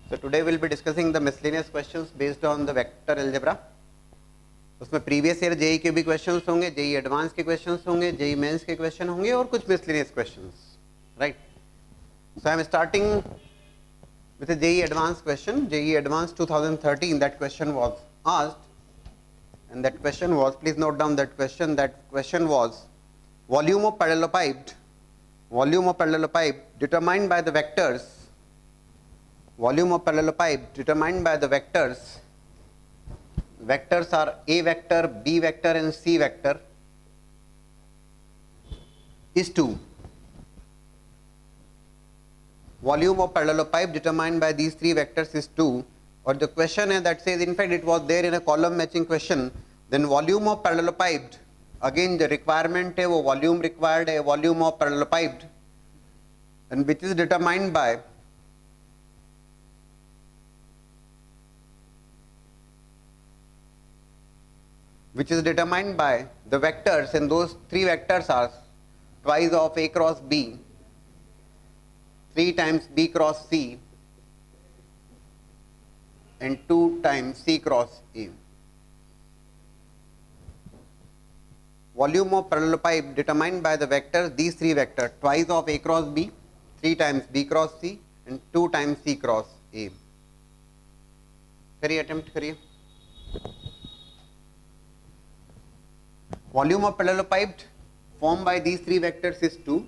So today we'll be discussing the miscellaneous questions based on the vector algebra. उसमें previous year JEE के भी questions होंगे, JEE advance के questions होंगे, JEE mains के question होंगे और कुछ miscellaneous questions, right. So I am starting with a JEE advanced question. JEE advanced 2013. That question was asked, and that question was, please note down that question. That question was, volume of parallelepiped determined by the vectors. Volume of parallelepiped determined by the vectors. Vectors are A vector, B vector and C vector is 2. Volume of parallelepiped determined by these three vectors is 2. Or the question is that says, in fact it was there in a column matching question. Then volume of parallelepiped, again the requirement है वो volume required है, volume of parallelepiped, and which is determined by the vectors, and those three vectors are twice of A cross B, 3 times B cross C, and 2 times C cross A. Volume of parallelepiped determined by the vectors, these three vectors, twice of A cross B, 3 times B cross C, and 2 times C cross A. करिए, attempt करिए. Volume of parallelepiped formed by these three vectors is 2.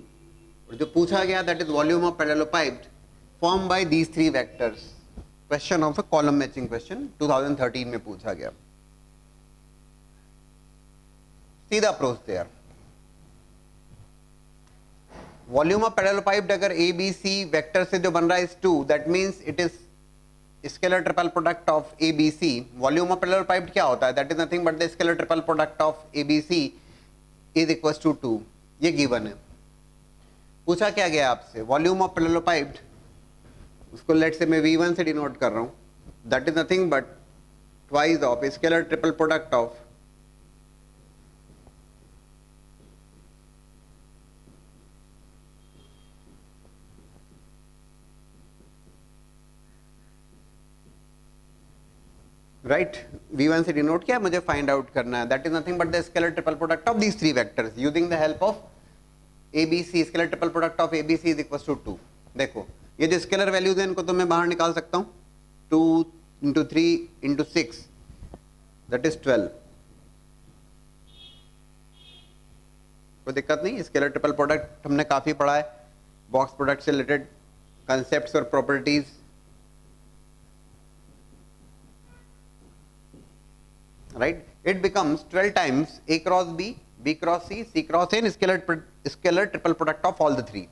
और जो पूछा गया, that is volume of parallelepiped formed by these three vectors. Question of a column matching question 2013 में पूछा गया. See the approach there. Volume of parallelepiped अगर A B C vector से जो बन रहा है is 2, that means it is scalar triple product of A B C. Volume of parallelepiped क्या होता है? That is nothing but the scalar triple product of A B C is equals to 2. ये given है. पूछा क्या गया आपसे? Volume of parallelepiped, उसको लेट से मैं V1 से डिनोट कर रहा हूँ. That is nothing but twice of scalar triple product of right, V1 से डिनोट किया, मुझे फाइंड आउट करना है. That is nothing but the scalar triple product of these three vectors using the help of ABC. Scalar triple product of ABC is equal to 2. देखो ये जो scalar values है इनको तो मैं बाहर निकाल सकता हूँ. 2 into 3 into 6, दैट इज 12. कोई दिक्कत नहीं. स्केलर ट्रिपल प्रोडक्ट हमने काफी पढ़ा है, बॉक्स प्रोडक्ट से रिलेटेड कंसेप्ट्स और properties. Right, it becomes 12 times A cross B, B cross C, C cross A, and scalar triple product of all the three.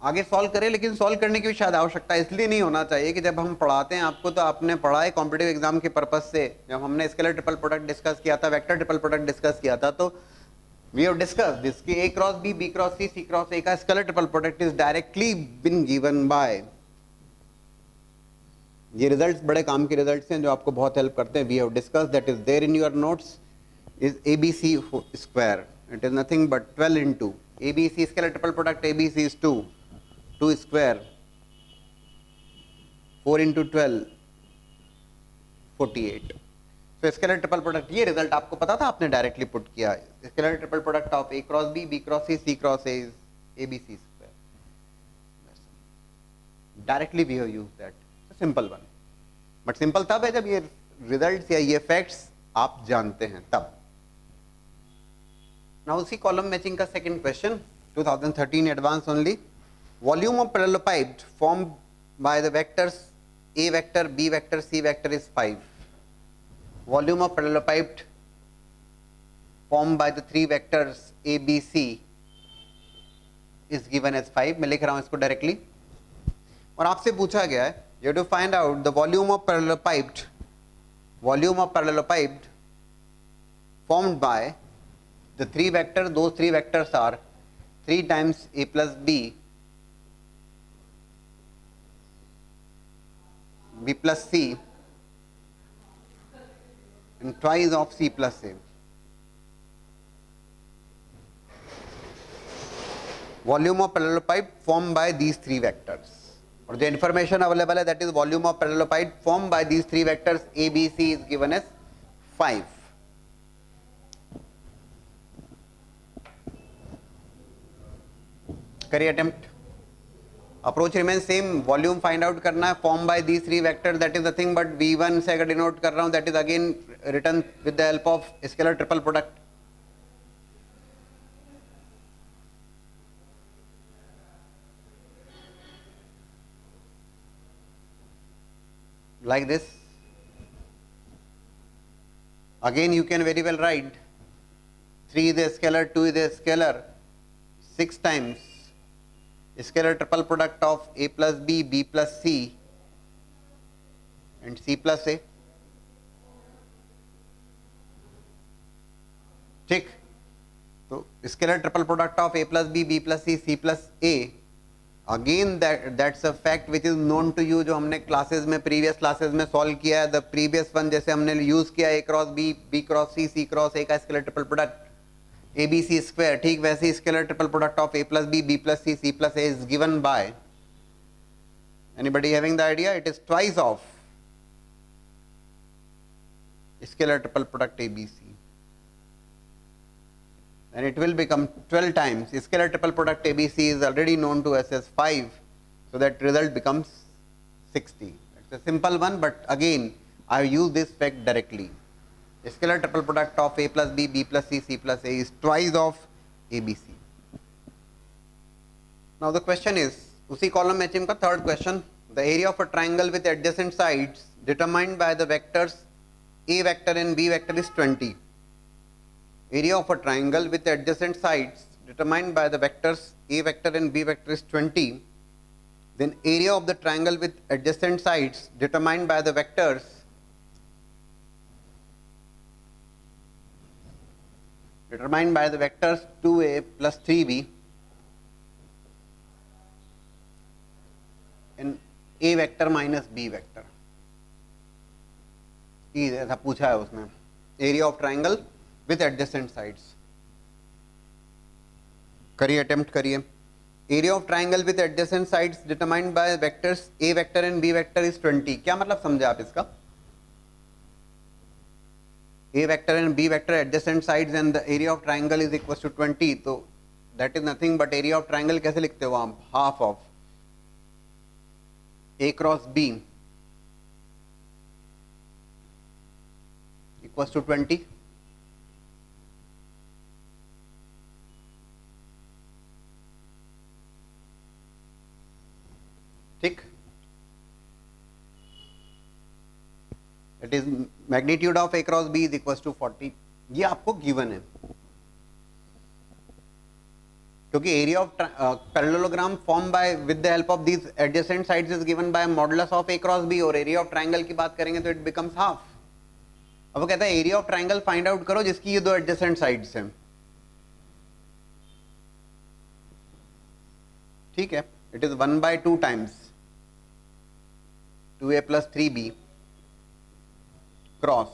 आगे सॉल्व करें, लेकिन सॉल्व करने की भी शायद आवश्यकता इसलिए नहीं होना चाहिए कि जब हम पढ़ाते हैं आपको तो आपने पढ़ा है कॉम्पिटिटिव एग्जाम के पर्पज से. जब हमने स्केलर ट्रिपल प्रोडक्ट डिस्कस किया था, वेक्टर ट्रिपल प्रोडक्ट डिस्कस किया था, तो वी हैव डिस्कस्ड दिस कि A cross B, B cross C, C cross A का scalar triple product is directly been given by. ये रिजल्ट्स बड़े काम के रिजल्ट्स हैं जो आपको बहुत हेल्प करते हैं. We have discussed that is there in your notes is ABC square. It is nothing but 12 into ABC scalar triple product ABC is 2 square, 4 into 12 48. तो स्केलर ट्रिपल प्रोडक्ट, ये रिजल्ट आपको पता था, आपने डायरेक्टली पुट किया. Scalar triple product of A cross B, B cross C, C cross A is ABC square. Directly we have used that. Simple one, but simple तब है जब ये रिजल्ट्स या ये फैक्ट्स आप जानते हैं तब. नाउ उसी कॉलम मैचिंग का second question 2013 advance only. Volume of parallelepiped form by the vectors A vector, B vector, C vector is 5. Volume of parallelepiped form by the three vectors A B C is given as 5. मैं लिख रहा हूं इसको directly. और आपसे पूछा गया है, you have to find out the volume of parallelepiped formed by the three vectors. Those three vectors are 3 times A plus B, B plus C, and twice of C plus A. volume of parallelepiped formed by these three vectors. और जो information available है that is volume of parallelepiped form by these three vectors A B C is given as 5. करिए attempt. Approach remain same. Volume find out करना है form by these three vector, that is nothing but v1 से अगर denote कर रहा हूं that is again return with the help of scalar triple product. Like this. Again you can very well write 3 is a scalar, 2 is a scalar, 6 times scalar triple product of a plus b, b plus c and c plus a. ठीक. तो scalar triple product of a plus b, b plus c, c plus a, again that's a fact which is known to you, जो हमने classes में previous classes में solve किया है. The previous one जैसे हमने यूज किया A cross B, B cross C, C cross A का scalar triple product A B C square. ठीक वैसे scalar triple product of A plus B, B plus C, C plus A is given by anybody having the idea? It is twice of scalar triple product A B C and it will become 12 times. Scalar triple product ABC is already known to us as 5, so that result becomes 60. It's a simple one, but again I use this fact directly. Scalar triple product of A plus B, B plus C, C plus A is twice of ABC. Now the question is, उसी column में का third question, the area of a triangle with adjacent sides determined by the vectors A vector and B vector is 20. Area of a triangle with adjacent sides determined by the vectors A vector and B vector is 20. Then area of the triangle with adjacent sides determined by the vectors determined by the vectors 2a plus 3b and A vector minus B vector. ऐसा पूछा है उसमें. Area of triangle with adjacent sides. करिए attempt करिए. Area of triangle with adjacent sides determined by vectors A vector and B vector is 20. क्या मतलब समझे आप इसका? A vector and B vector adjacent sides and the area of triangle is equal to 20. तो that is nothing but area of triangle कैसे लिखते हो आप? Half of A cross B equal to 20. ठीक. It is magnitude of A cross b is equal to 40. ये आपको given है क्योंकि area of parallelogram form by with the help of these adjacent sides is given by modulus of A cross B, और area of triangle की बात करेंगे तो it becomes half. अब वो कहता है area of triangle find out करो जिसकी ये दो एडजेसेंट साइड्स हैं. ठीक है. इट इज 1/2 times 2a plus 3b cross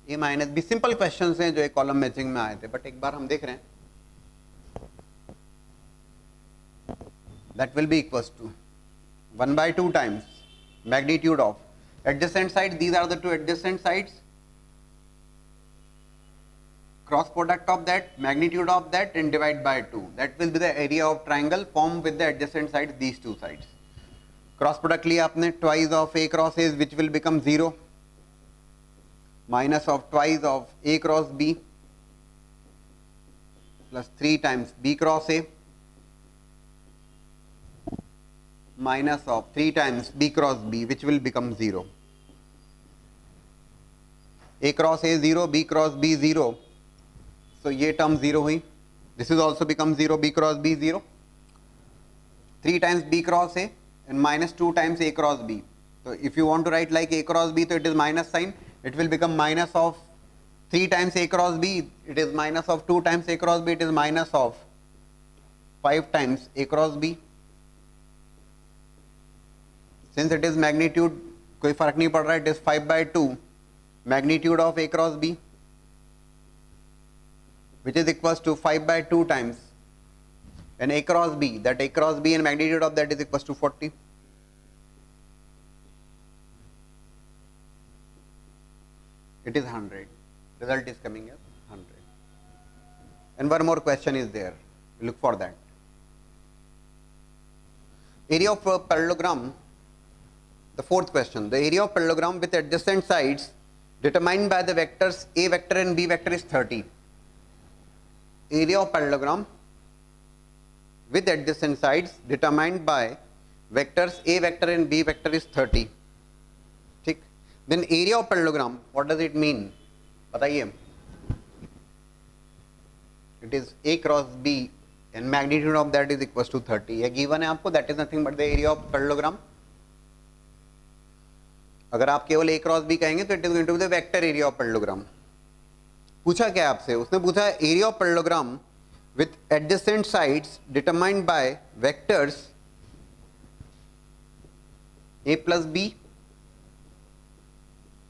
a minus B. Simple questions हैं जो एक कॉलम मैचिंग में आए थे, बट एक बार हम देख रहे हैं. That will be equals to 1/2 times magnitude of adjacent side. These are the two adjacent sides. Cross product of that, magnitude of that and divide by 2. That will be the area of triangle form with the adjacent sides, these two sides. Cross product लिया आपने, twice of A cross A which will become 0 minus of twice of A cross B plus 3 times B cross A minus of 3 times B cross B which will become 0. A cross A 0, B cross B 0, so ये term 0 हुई. This is also become 0, B cross B 0. 3 times B cross A and minus 2 times a cross b. So if you want to write like a cross b, so it is minus sign. It will become minus of 3 times a cross b. It is minus of 2 times a cross b. It is minus of 5 times a cross b. Since it is magnitude, कोई फर्क नहीं पड़ रहा. It is 5/2 magnitude of a cross b, which is equals to 5/2 times and A cross B, that A cross B and magnitude of that is equals to 40. It is 100. Result is coming as 100. And one more question is there. Look for that. Area of a parallelogram. The fourth question. The area of parallelogram with adjacent sides determined by the vectors A vector and B vector is 30. Area of parallelogram with adjacent sides determined by vectors A vector and B vector is 30. ठीक. Then area of parallelogram, what does it mean? बताइए. It is A cross B and magnitude of that is equals to 30. ये given है आपको, that is nothing but the area of parallelogram. अगर आप केवल A cross B कहेंगे तो it is going to be the vector area of parallelogram. पूछा क्या आपसे? उसने पूछा area of parallelogram with adjacent sides determined by vectors A plus B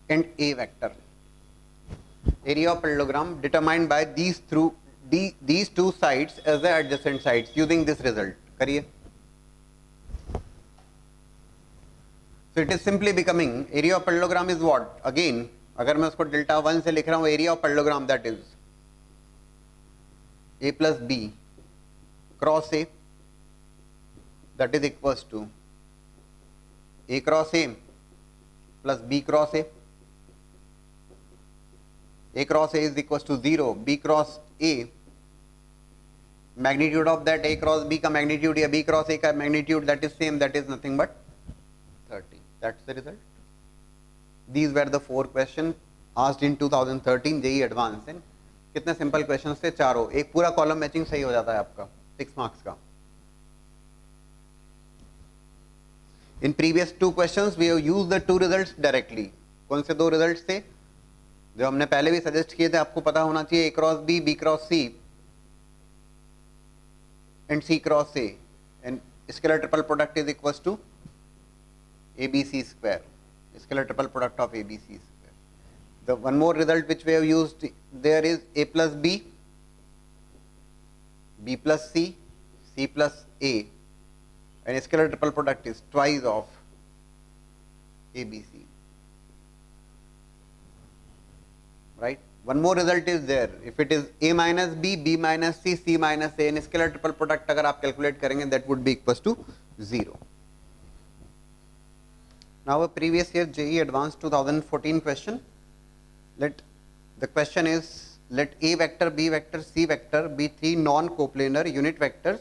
and A vector. Area of parallelogram determined by these two sides as the adjacent sides using this result. करिए. So it is simply becoming area of parallelogram is what? Again, अगर मैं उसको delta 1 से लिख रहा हूँ, area of parallelogram that is A plus B cross A, that is equals to A cross A plus B cross A. A cross A is equals to 0, B cross A, magnitude of that A cross B का magnitude या B cross A का magnitude that is same, that is nothing but 30. That's the result. These were the 4 questions asked in 2013 JEE Advanced. And कितने simple questions थे? चारों. एक पूरा column matching सही हो जाता है आपका 6 मार्क्स का. In previous 2 questions we have used the 2 results directly. कौन से 2 रिजल्ट्स थे जो हमने पहले भी सजेस्ट किए थे? आपको पता होना चाहिए. A cross B, B cross C and C cross A, and scalar triple product is equals to ABC square, scalar triple product of ABC square. The one more result which we have used there is A plus B, B plus C, C plus A, and scalar triple product is twice of ABC. Right? One more result is there. If it is A minus B, B minus C, C minus A, and scalar triple product अगर आप calculate करेंगे, that would be equals to 0. Now a previous year JEE Advanced 2014 question. The question is, let A vector, B vector, C vector be 3 non-coplanar unit vectors.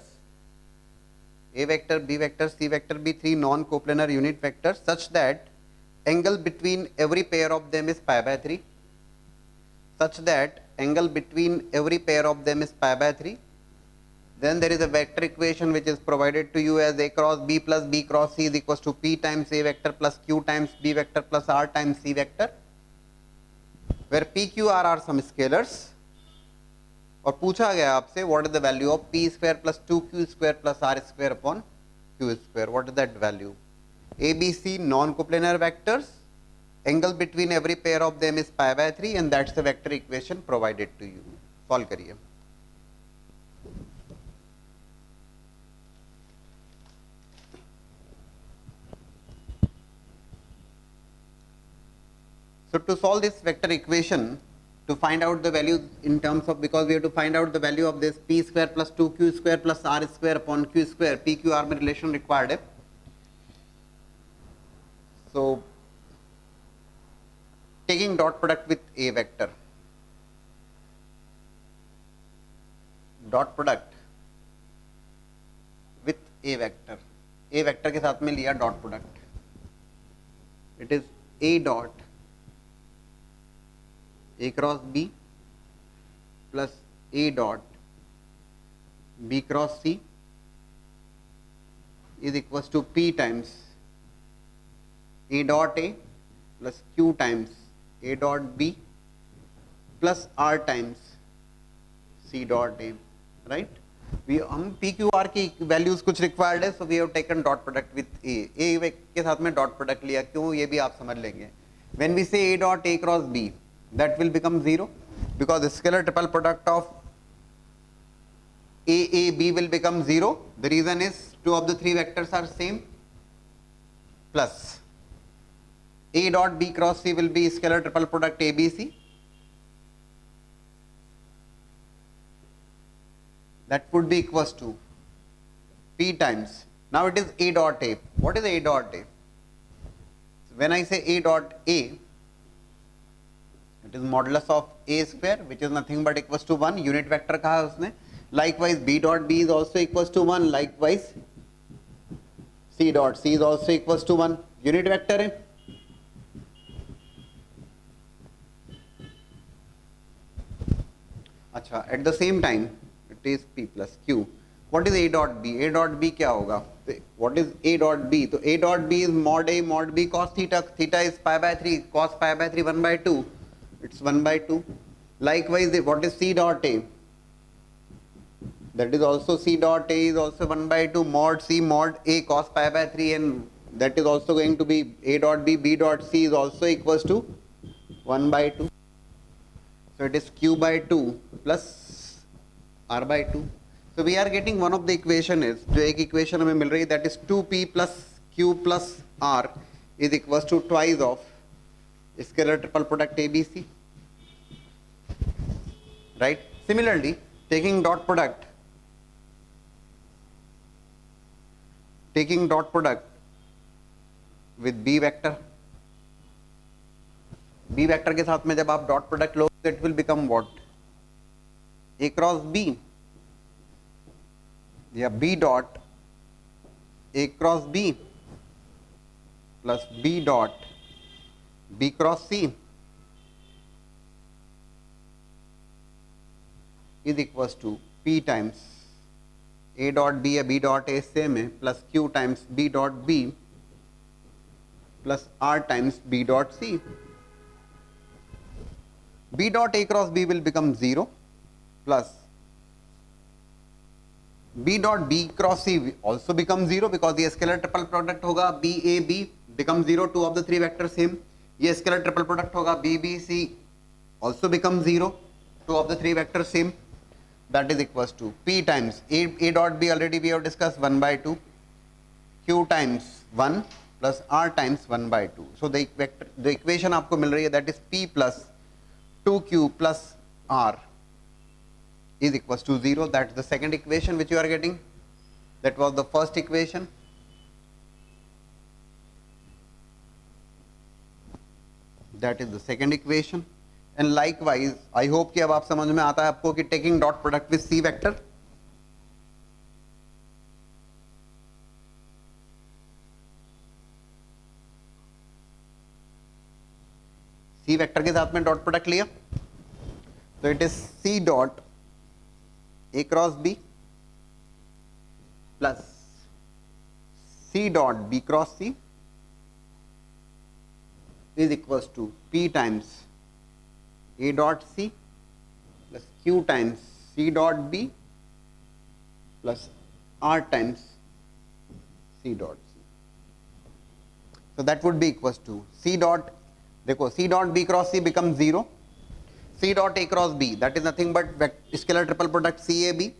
A vector, B vector, C vector be 3 non-coplanar unit vectors such that angle between every pair of them is pi by 3. Such that angle between every pair of them is pi by 3. Then there is a vector equation which is provided to you as A cross B plus B cross C is equals to P times A vector plus Q times B vector plus R times C vector, where P, Q, R are some scalars. और पूछा गया आपसे what is the value of P square plus 2Q square plus R square upon Q square. What is that value? A, B, C non-coplanar vectors, angle between every pair of them is pi by 3, and that's the vector equation provided to you. Solve करिए. So to solve this vector equation, to find out the value in terms of, because we have to find out the value of this P square plus 2Q square plus R square upon Q square, P, Q, R में relation required है. So taking dot product with A vector, dot product with A vector के साथ में लिया dot product, it is A dot A cross B plus A dot B cross C is equals to P times A dot A plus Q times A dot B plus R times C dot A. Right? हम P Q R की values कुछ required है, so we have taken dot product with A के साथ में dot product लिया. क्यों? ये भी आप समझ लेंगे. व्हेन वी से A dot A cross B, that will become 0 because the scalar triple product of AAB will become 0. The reason is two of the three vectors are same, plus A dot B cross C will be scalar triple product ABC. That would be equals to P times. Now it is A dot A. What is A dot A? When I say A dot A, it is modulus of A square, which is nothing but equals to 1. Unit vector कहा है उसने. Likewise B dot B is also equals to 1. Likewise C dot C is also equals to 1. Unit vector है. अच्छा, at the same time it is P plus Q. What is A dot B? A dot B क्या होगा? What is A dot B? तो A dot B is mod A mod B cos theta. Theta is pi by 3. Cos pi by 3 1 by 2. It's 1 by 2. Likewise, what is C dot A? That is also C dot A is also 1 by 2 mod C mod A cos pi by 3, and that is also going to be A dot B. B dot C is also equals to 1 by 2. So it is Q by 2 plus R by 2. So we are getting one of the equation is, जो एक equation हमें मिल रही है, that is 2P plus Q plus R is equals to twice of scalar triple product ABC. Right? Similarly, taking dot product with B vector. B vector के साथ में जब आप dot product लोगे, it will become what? A cross B. या B dot A cross B plus B dot B cross C is equals to P times A dot B या B dot A same है plus Q times B dot B plus R times B dot C. B dot A cross B will become 0 plus B dot B cross C also becomes 0 because ये scalar triple product होगा B A B becomes 0, two of the three vectors same. ये scalar triple product होगा B B C also becomes 0, two of the three vectors same. That is equals to P times A dot B, already we have discussed, 1 by 2, Q times 1 plus R times 1 by 2. So the equation आपको मिल रही है, that is P plus 2Q plus R is equals to 0. That is the second equation which you are getting. That was the first equation. That is the second equation. And likewise, I hope कि अब आप समझ में आता है आपको कि taking dot product with C vector. C vector के साथ में dot product लिया, तो it is C dot A cross B plus C dot B cross C is equals to P times A dot C plus Q times C dot B plus R times C dot C. So that would be equals to C dot, देखो C dot B cross C becomes 0. C dot A cross B, that is nothing but scalar triple product CAB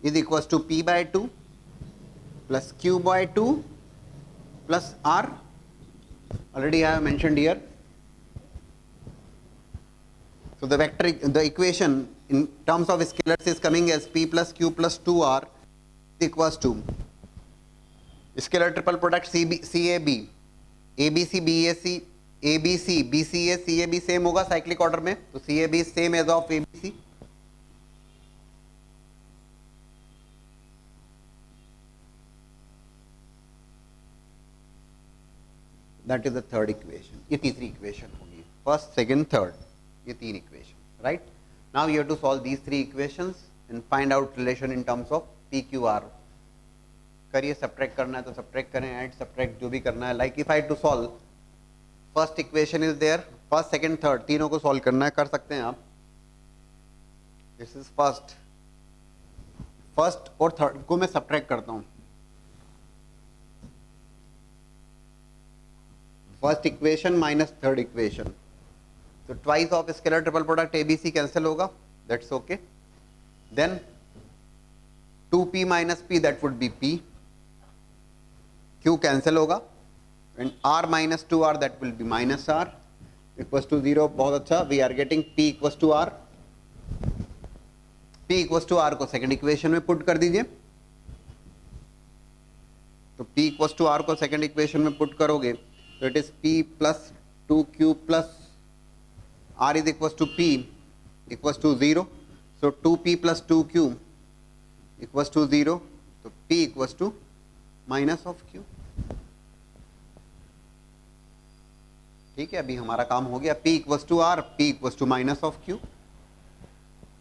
is equals to P by 2 plus Q by 2 plus R. Already I have mentioned here. So the vector, the equation in terms of scalars is coming as P plus Q plus 2R is equals to scalar triple product CAB, ABC, BAC, ABC, BCA, CAB same होगा cyclic order में, तो CAB same as of ABC. That is the third equation. ये तीसरी equation होगी. First, second, third, ये तीन equation, right. Now you have to solve these three equations and find out relation in terms of PQR. करिए, subtract करना है तो subtract करें, ऐड सब्ट्रैक्ट जो भी करना है. Like if I to solve first equation is there, first second third तीनों को सॉल्व करना है, कर सकते हैं आप. दिस इज फर्स्ट, फर्स्ट और थर्ड को मैं सब्ट्रैक्ट करता हूं. First equation minus third equation, तो twice of scalar triple product ABC cancel होगा, that's okay. Then 2p minus p, that would be p. q cancel होगा and r minus 2r, that will be minus r equals to 0. बहुत अच्छा, we are getting p equals to r. p equals to r को second equation में put कर दीजिए. तो p equals to r को second equation में put करोगे तो it is p plus 2q plus r is equals to p equals to 0. So 2p plus 2q equals to 0. तो p equals to minus of q. ठीक है, अभी हमारा काम हो गया. p equals to r, p equals to minus of q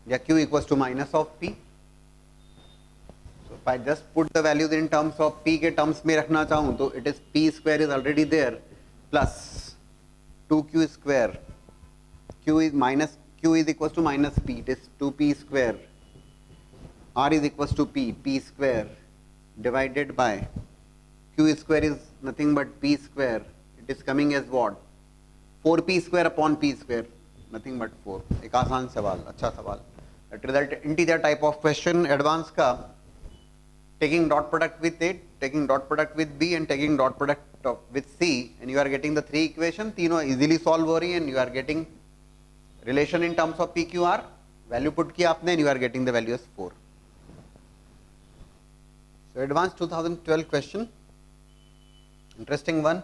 या q equals to minus of p. So if I just put the values in terms of p के terms में रखना चाहूँ तो it is p square is already there plus 2q square, q is equals to minus p, it is 2p square, r is equals to p square divided by q square is nothing but p square, it is coming as what, 4p square upon p square, nothing but 4. एक आसान सवाल, अच्छा सवाल. That result integer type of question, advanced का, taking dot product with a, taking dot product with b and taking dot product with c, and you are getting the three equation, तीनों easily solve हो रही है and you are getting relation in terms of PQR, value put किया आपने and you are getting the value as 4. So advanced 2012 question, interesting one.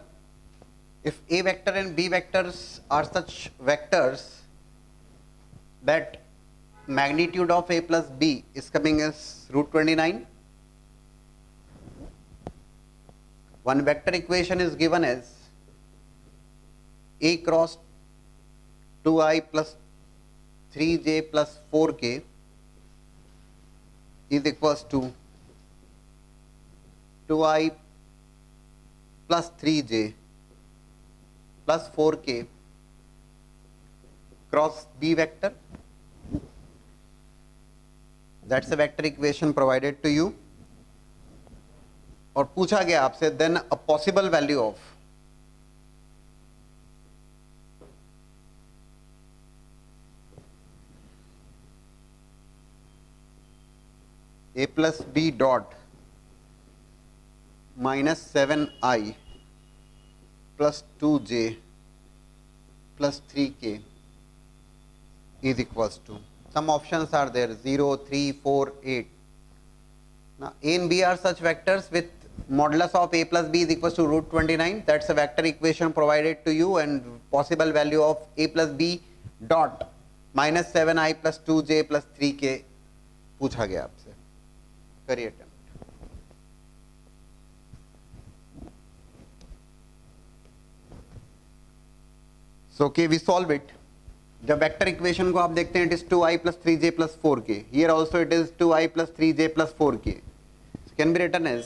If a vector and b vectors are such vectors that magnitude of a plus b is coming as root 29, one vector equation is given as a cross 2i plus 3j plus 4k is equals to 2i plus 3j plus 4k cross b vector. That's a vector equation provided to you. और पूछा गया आपसे then a possible value of a plus b dot minus 7i plus 2j plus 3k is equals to, some options are there, 0, 3, 4, 8. Now a and b are such vectors with modulus of a plus b is equals to root 29. That's a vector equation provided to you, and possible value of a plus b dot minus 7i plus 2j plus 3k पूछा गया आपसे. करिए attempt. So okay, we solve it. The vector equation को आप देखते हैं, it is 2i plus 3j plus 4k. Here also it is 2i plus 3j plus 4k. So can be written as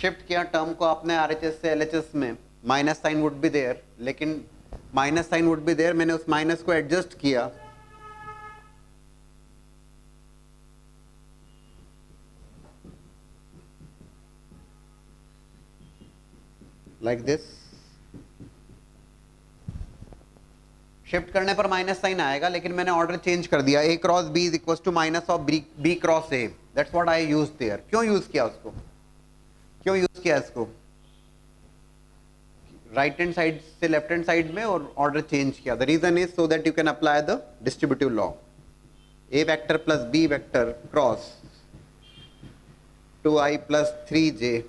shift किया term को आपने RHS से LHS में, minus sign would be there, लेकिन minus sign would be there, मैंने उस minus को adjust किया लाइक दिस. शिफ्ट करने पर माइनस साइन आएगा, लेकिन मैंने ऑर्डर चेंज कर दिया. a cross b is equal to minus of b cross a. That's what I used there. क्यों यूज किया उसको, क्यों यूज किया इसको, राइट हैंड साइड से लेफ्ट हैंड साइड में और ऑर्डर चेंज किया. The reason is so that you can apply the distributive law. a vector plus b vector cross 2i plus 3j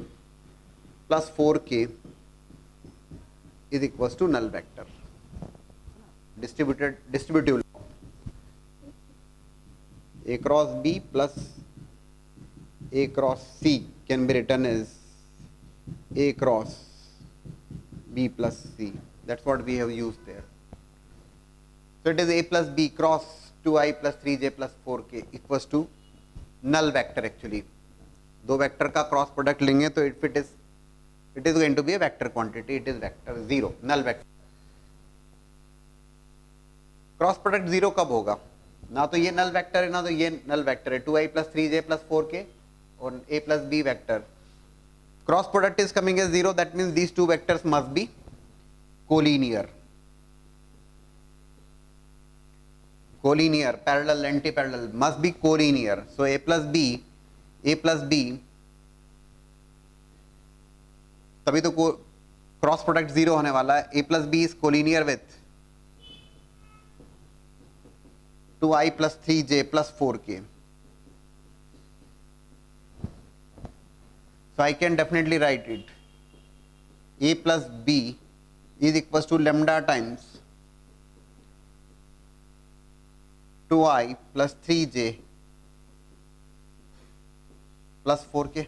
plus 4k is equals to null vector. Distributive law. A cross b plus a cross c can be written as a cross b plus c. That's what we have used there. So it is a plus b cross 2i plus 3j plus 4k equals to null vector. Actually दो vector का cross product लेंगे तो it is going to be a vector quantity, it is vector 0, null vector. Cross product 0 कब होगा, ना तो ये null vector है ना तो ये नल वेक्टर है. 2i plus 3j plus 4k on a plus b vector. Cross product is coming as 0, that means these two vectors must be collinear. Collinear, parallel, anti-parallel, must be collinear. So a plus b तभी तो cross product 0 होने वाला है. a plus b is collinear with 2i plus 3j plus 4k. So I can definitely write it. A plus b is equals to lambda times 2i plus 3j plus 4k.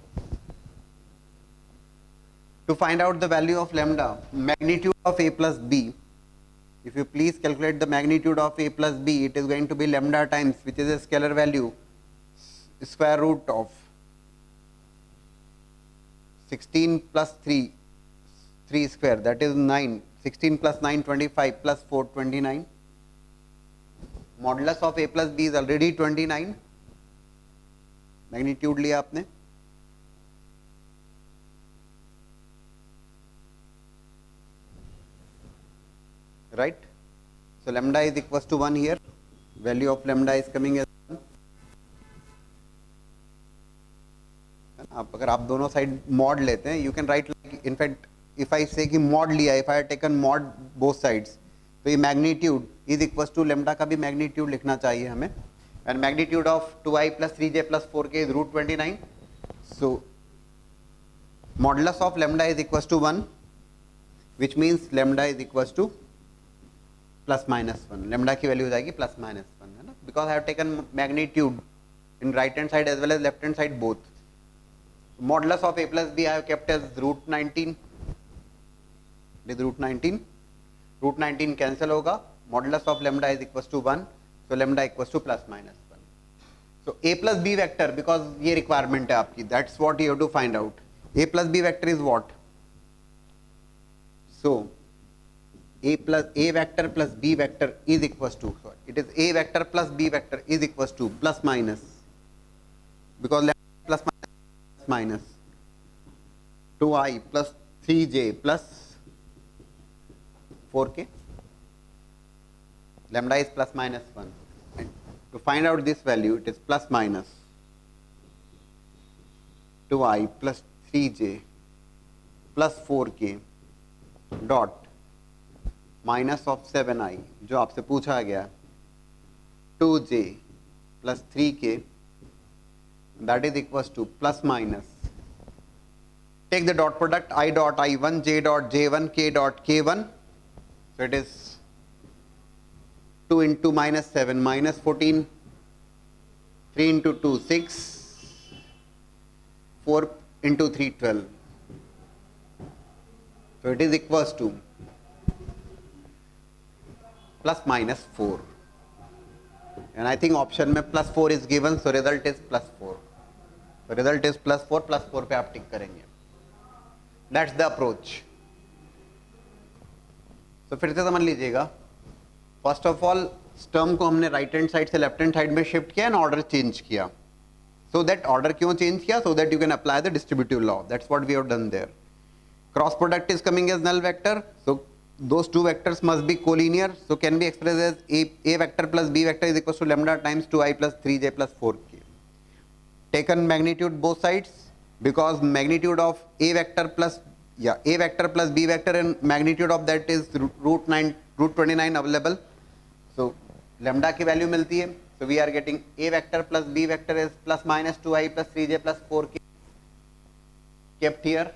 To find out the value of lambda, magnitude of a plus b, if you please calculate the magnitude of a plus b, it is going to be lambda times, which is a scalar value, square root of 16 plus 3 square, that is 9. 16 plus 9, 25 plus 4, 29. Modulus of a plus b is already 29. Magnitude लिया आपने. Right? So lambda is equals to 1 here. Value of lambda is coming as 1. अगर आप दोनों side mod लेते हैं, you can write like, in fact if I say कि mod लिया, if I taken mod both sides, तो ये magnitude is equals to lambda का भी मैग्नीट्यूड लिखना चाहिए हमें. And magnitude of 2i plus 3j plus 4k is root 29. So modulus of lambda is equals to 1, which means lambda is equals to plus minus 1. lambda की value हो जाएगी plus minus 1, है ना, because I have taken magnitude in right hand side as well as left hand side both. Modulus of a plus b I have kept as root 19. It is root 19. Root 19 cancel होगा. Modulus of lambda is equals to 1. So lambda equals to plus minus 1. So a plus b vector, because ये requirement है आपकी, that's what you have to find out. A plus b vector is what? So a vector plus b vector is equals to, sorry, it is a vector plus b vector is equals to plus minus, because lambda plus minus 2i plus 3j plus 4k. Lambda is plus minus 1. And to find out this value, it is plus minus 2i plus 3j plus 4k dot minus of 7i, जो आपसे पूछा गया, 2j plus 3k, that is equals to plus minus, take the dot product, I dot I1, j dot j1, k dot k1, so it is 2 into minus 7, minus 14, 3 into 2, 6, 4 into 3, 12. So it is equals to plus minus 4. And I think option में plus 4 is given, so result is plus 4. So result is plus 4 पे आप टिक करेंगे. That's the approach. So फिर से समझ लीजिएगा. First of all term को हमने राइट हैंड साइड से लेफ्ट हैंड साइड में शिफ्ट किया एंड ऑर्डर चेंज किया. सो दैट ऑर्डर क्यों चेंज किया? So that you can apply the distributive law. That's what we have done there. Cross product is coming as null vector, so those two vectors must be collinear, so can be expressed as a vector plus b vector is equals to lambda times 2i plus 3j plus 4k. Taken magnitude both sides, because magnitude of a vector plus b vector and magnitude of that is root 29 available. So lambda की value मिलती है, so we are getting a vector plus b vector is plus minus 2i plus 3j plus 4k, kept here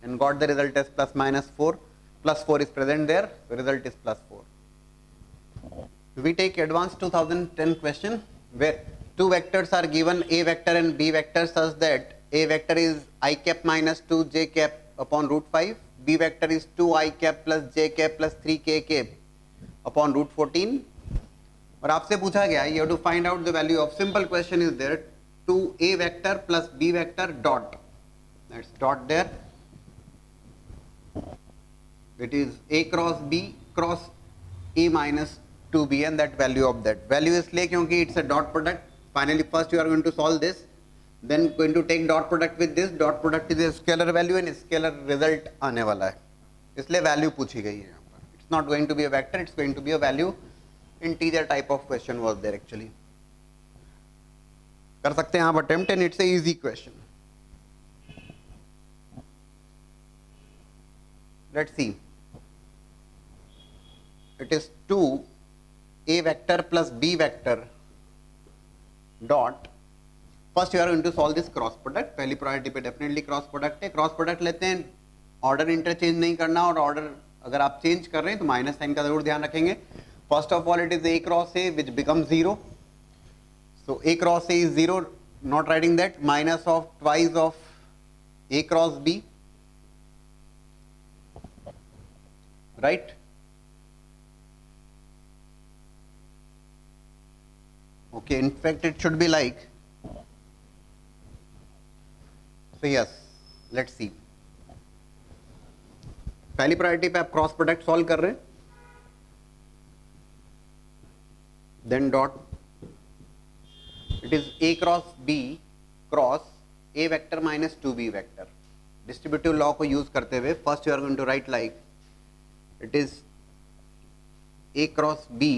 and got the result as plus minus 4. Plus 4 is present there, the result is plus 4. We take advanced 2010 question where two vectors are given, a vector and b vector, such that a vector is I cap minus 2 j cap upon root 5, b vector is 2 I cap plus j cap plus 3k cap upon root 14. और आपसे पूछा गया, you have to find out the value of, simple question is there, 2a vector plus b vector dot, that's dot there. It is a cross b cross a minus 2b and that value of that. Value इसलिए क्योंकि it's a dot product. Finally first you are going to solve this. then going to take dot product with this, dot product is a scalar value and scalar result आने वाला है, इसलिए value पूछी गई है यहाँ पर. It's not going to be a vector, it's going to be a value. Integer type of question was there actually. कर सकते हैं आप attempt and it's a easy question. Let's see. It is 2 a vector plus b vector dot. First you are going to solve this cross product. पहली priority पे definitely cross product है. Cross product लेते हैं, order interchange नहीं करना, और order अगर आप change कर रहे हैं तो minus sign का जरूर ध्यान रखेंगे. First of all, it is a cross a which becomes 0. So a cross a is 0. Not writing that. Minus of twice of a cross b. Right? Okay, in fact it should be like, so yes, let's see. पहली priority पे आप cross product solve कर रहे हैं, then dot it is a cross b cross a vector minus 2b vector. Distributive law को use करते हुए first you are going to write like it is a cross b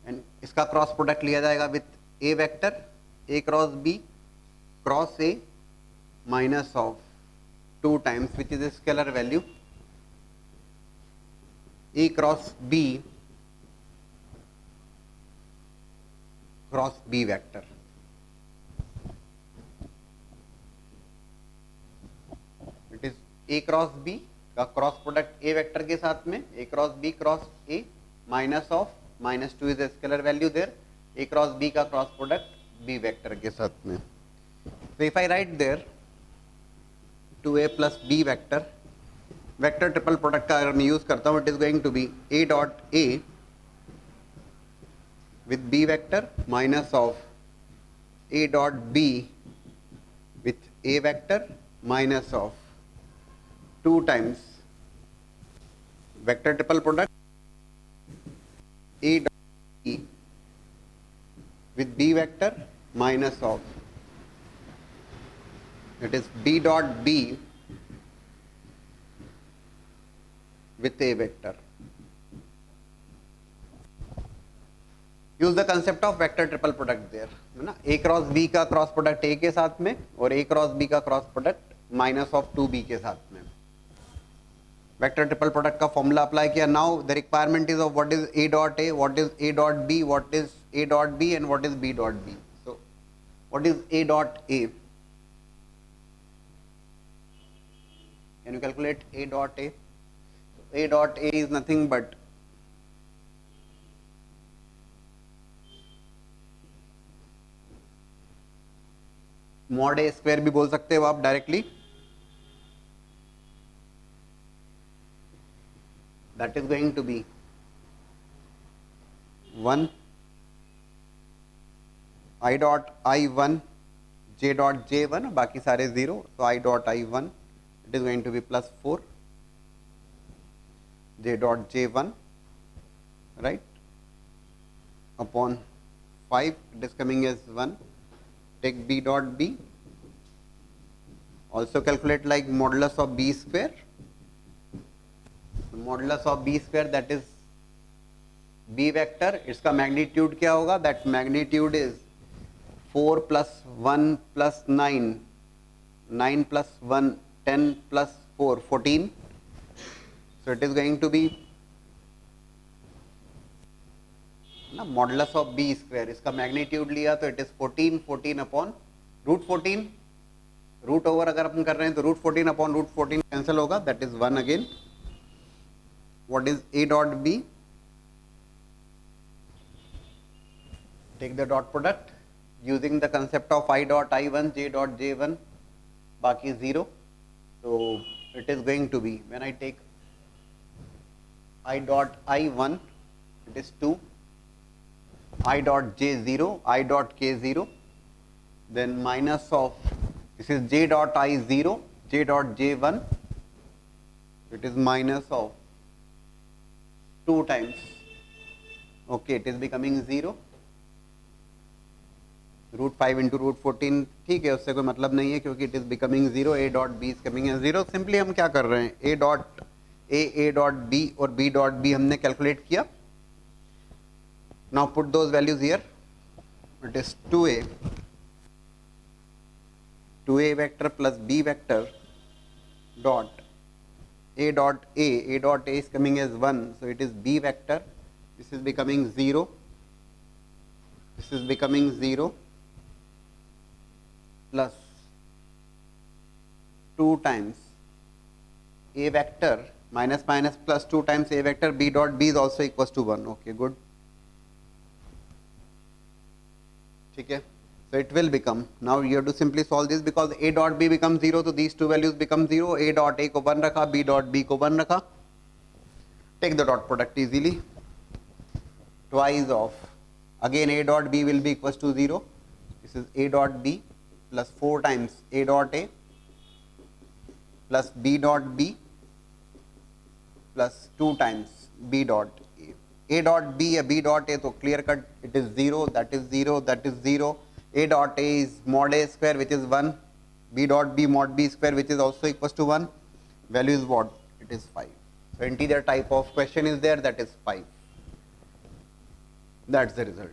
and इसका cross product लिया जाएगा with a vector a cross b cross a minus of 2 times which is a scalar value a cross b cross b vector. It is a cross b का cross product a vector के साथ में a cross b cross a minus of minus 2 is a scalar value there a cross b का cross product b vector के साथ में. So if I write there 2a plus b vector, vector triple product का अगर मैं use करता हूँ, it is going to be a dot a with b vector minus of a dot b with a vector minus of 2 times vector triple product a dot b with b vector minus of it is b dot b with a vector. Use the concept of vector triple product there, है ना. A cross B का cross product A के साथ में और A cross B का cross product minus of 2b के साथ में. वेक्टर ट्रिपल प्रोडक्ट का फॉर्मूला अप्लाई किया. Now the requirement is of what is A dot A, what is A dot B, what is A dot B and what is B dot B. So what is A dot A? Can you calculate A dot A? A dot a is nothing but mod a square भी बोल सकते हो आप directly. That is going to be 1 i dot i1 j dot j1 बाकी सारे 0. तो i dot i1 it is going to be plus 4 j dot j1 right upon 5 it is coming as 1. Take b dot b, also calculate like modulus of b square. Modulus of b square that is b vector, इसका magnitude क्या होगा? That magnitude is 4 plus 1 plus 9, 9 plus 1 10 plus 4 14. So it is going to be ना modulus of B square, इसका magnitude लिया तो it is 14 14 upon root 14. Root over अगर अपन कर रहे हैं तो रूट 14 अपॉन रूट 14 कैंसिल होगा, that is 1 again. What is A dot B? Take the dot product using the concept of I dot i1 j dot j1 बाकी 0. तो it is going to be when I take I dot i1 it is 2, I dot j0, I dot k0, then minus of this is j dot i0, j dot j1 it is minus of 2 times, okay, it is becoming 0. √5 into √14, ठीक है, उससे कोई मतलब नहीं है क्योंकि it is becoming zero. A dot B is coming as zero. Simply हम क्या कर रहे हैं, ए डॉट बी और बी डॉट बी हमने कैलकुलेट किया. Now put those values here. It is 2a vector plus b vector dot a dot a is coming as 1, so it is b vector. This is becoming 0, this is becoming 0 plus 2 times a vector minus minus plus 2 times a vector b dot b is also equals to 1. Okay, good. ठीक है. So it will become, now you have to simply solve this because a dot b becomes 0, so these two values become 0. a dot a को 1 रखा, b dot b को 1 रखा. Take the dot product easily. Twice of, again a dot b will be equals to 0. This is a dot b plus 4 times a dot a plus b dot b plus 2 times b dot a. A dot b या b dot a तो clear cut, it is 0, that is 0, that is 0. A dot a is mod a square which is 1, b dot b mod b square which is also equals to 1. Value is what? It is 5. So integer type of question is there, that is 5. That's the result.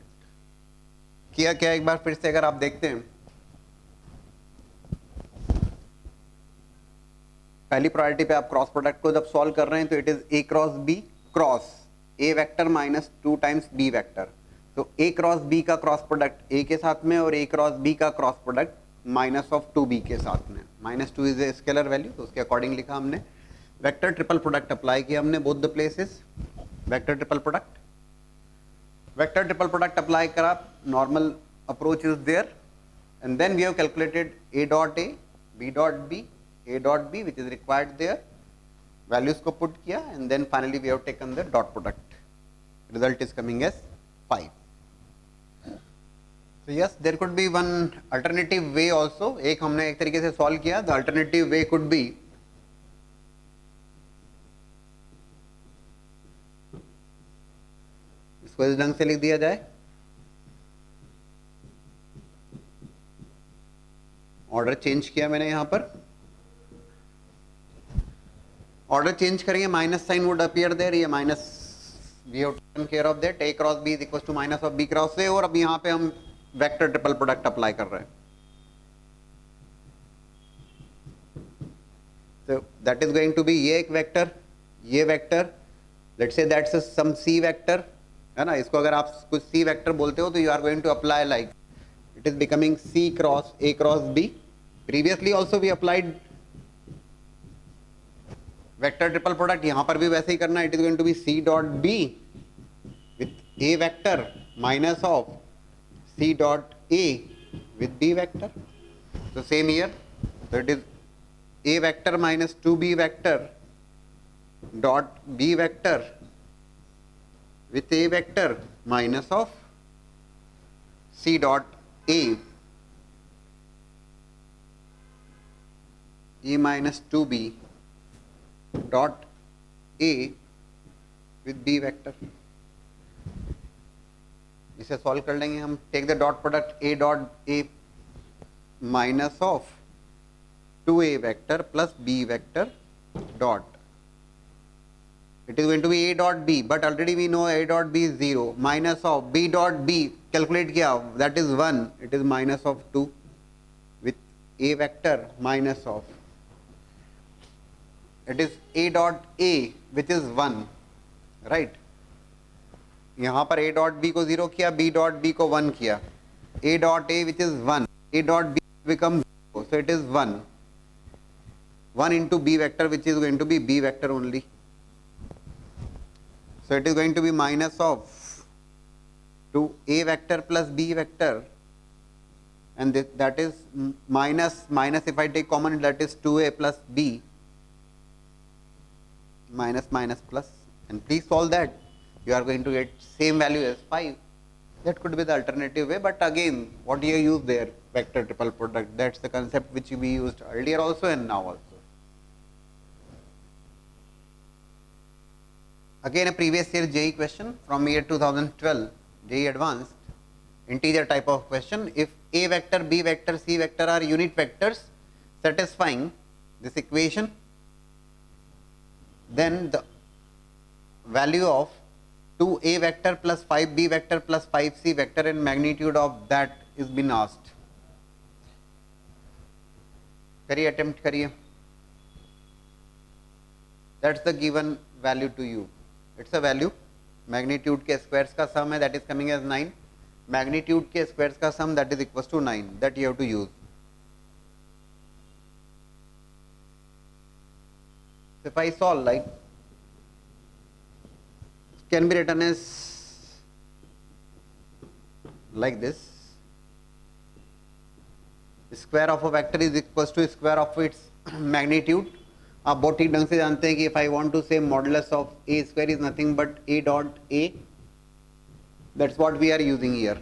किया क्या एक बार फिर से अगर आप देखते हैं, पहली प्रायोरिटी पे आप क्रॉस प्रोडक्ट को जब सॉल्व कर रहे हैं तो it is a cross b cross a vector minus 2 times b vector. तो a क्रॉस b का क्रॉस प्रोडक्ट a के साथ में और a क्रॉस b का cross product minus of 2b के साथ में. -2 इज ए स्केलर वैल्यू, तो उसके अकॉर्डिंग लिखा हमने. वेक्टर ट्रिपल प्रोडक्ट अप्लाई किया हमने both the places. Vector triple product apply करा. Normal approach is there and then we have calculated a dot a, b dot b, a dot b which is required there. Values को put किया and then finally we have taken the dot product. Result is coming as 5. So yes, there could be one alternative way also. एक हमने एक तरीके से solve किया. The alternative way could be इसको इस ढंग से लिख दिया जाए. ऑर्डर चेंज किया मैंने यहां पर. ऑर्डर चेंज करेंगे, minus sign would appear there. ये minus we have taken care of that. a cross b is equal to minus of b cross a. और अब यहां पे हम वेक्टर ट्रिपल प्रोडक्ट अप्लाई कर रहे हैं. So that is going to be ये एक वेक्टर, ये vector, let's say that's some c vector है ना. इसको अगर आप कुछ c वेक्टर बोलते हो तो you are going to apply like it is becoming c cross a cross b. Previously also we applied vector triple product. यहां पर भी वैसे ही करना. It is going to be c dot b with a vector minus of c dot a with b vector. So same here, so it is a vector minus 2b vector dot b vector with a vector minus of c dot a minus 2b dot a with b vector. इसे solve कर लेंगे हम. Take the dot product a dot a minus of 2a vector plus b vector dot. It is going to be a dot b but already we know a dot b is 0 minus of b dot b calculate किया that is 1. It is minus of 2 with a vector minus of it is a dot a which is 1 right. यहां पर a dot b को 0 किया, b dot b को 1 किया. a dot a which is 1, a dot b become 0, so it is 1 into b vector which is going to be b vector only. So it is going to be minus of 2a vector plus b vector, and that is minus if I take common that is 2a plus b minus plus, and please solve that. You are going to get same value as 5. That could be the alternative way, but again what do you use there? Vector triple product. That's the concept which we used earlier also and now also. Again a previous year JEE question from year 2012, JEE Advanced. integer type of question. If A vector, B vector, C vector are unit vectors satisfying this equation, then the value of 2A vector plus 5B vector plus 5C vector and magnitude of that is been asked. करिए, attempt करिए. That's the given value to you. It's a value. Magnitude के squares का sum है, that is coming as 9. Magnitude के squares का sum, that is equals to 9. That you have to use. So if I solve, like, it can be written as like this. Square of a vector is equals to square of its magnitude. आप बहुत ठीक ढंग से जानते हैं कि if I want to say modulus of a square is nothing but a dot a, that's what we are using here.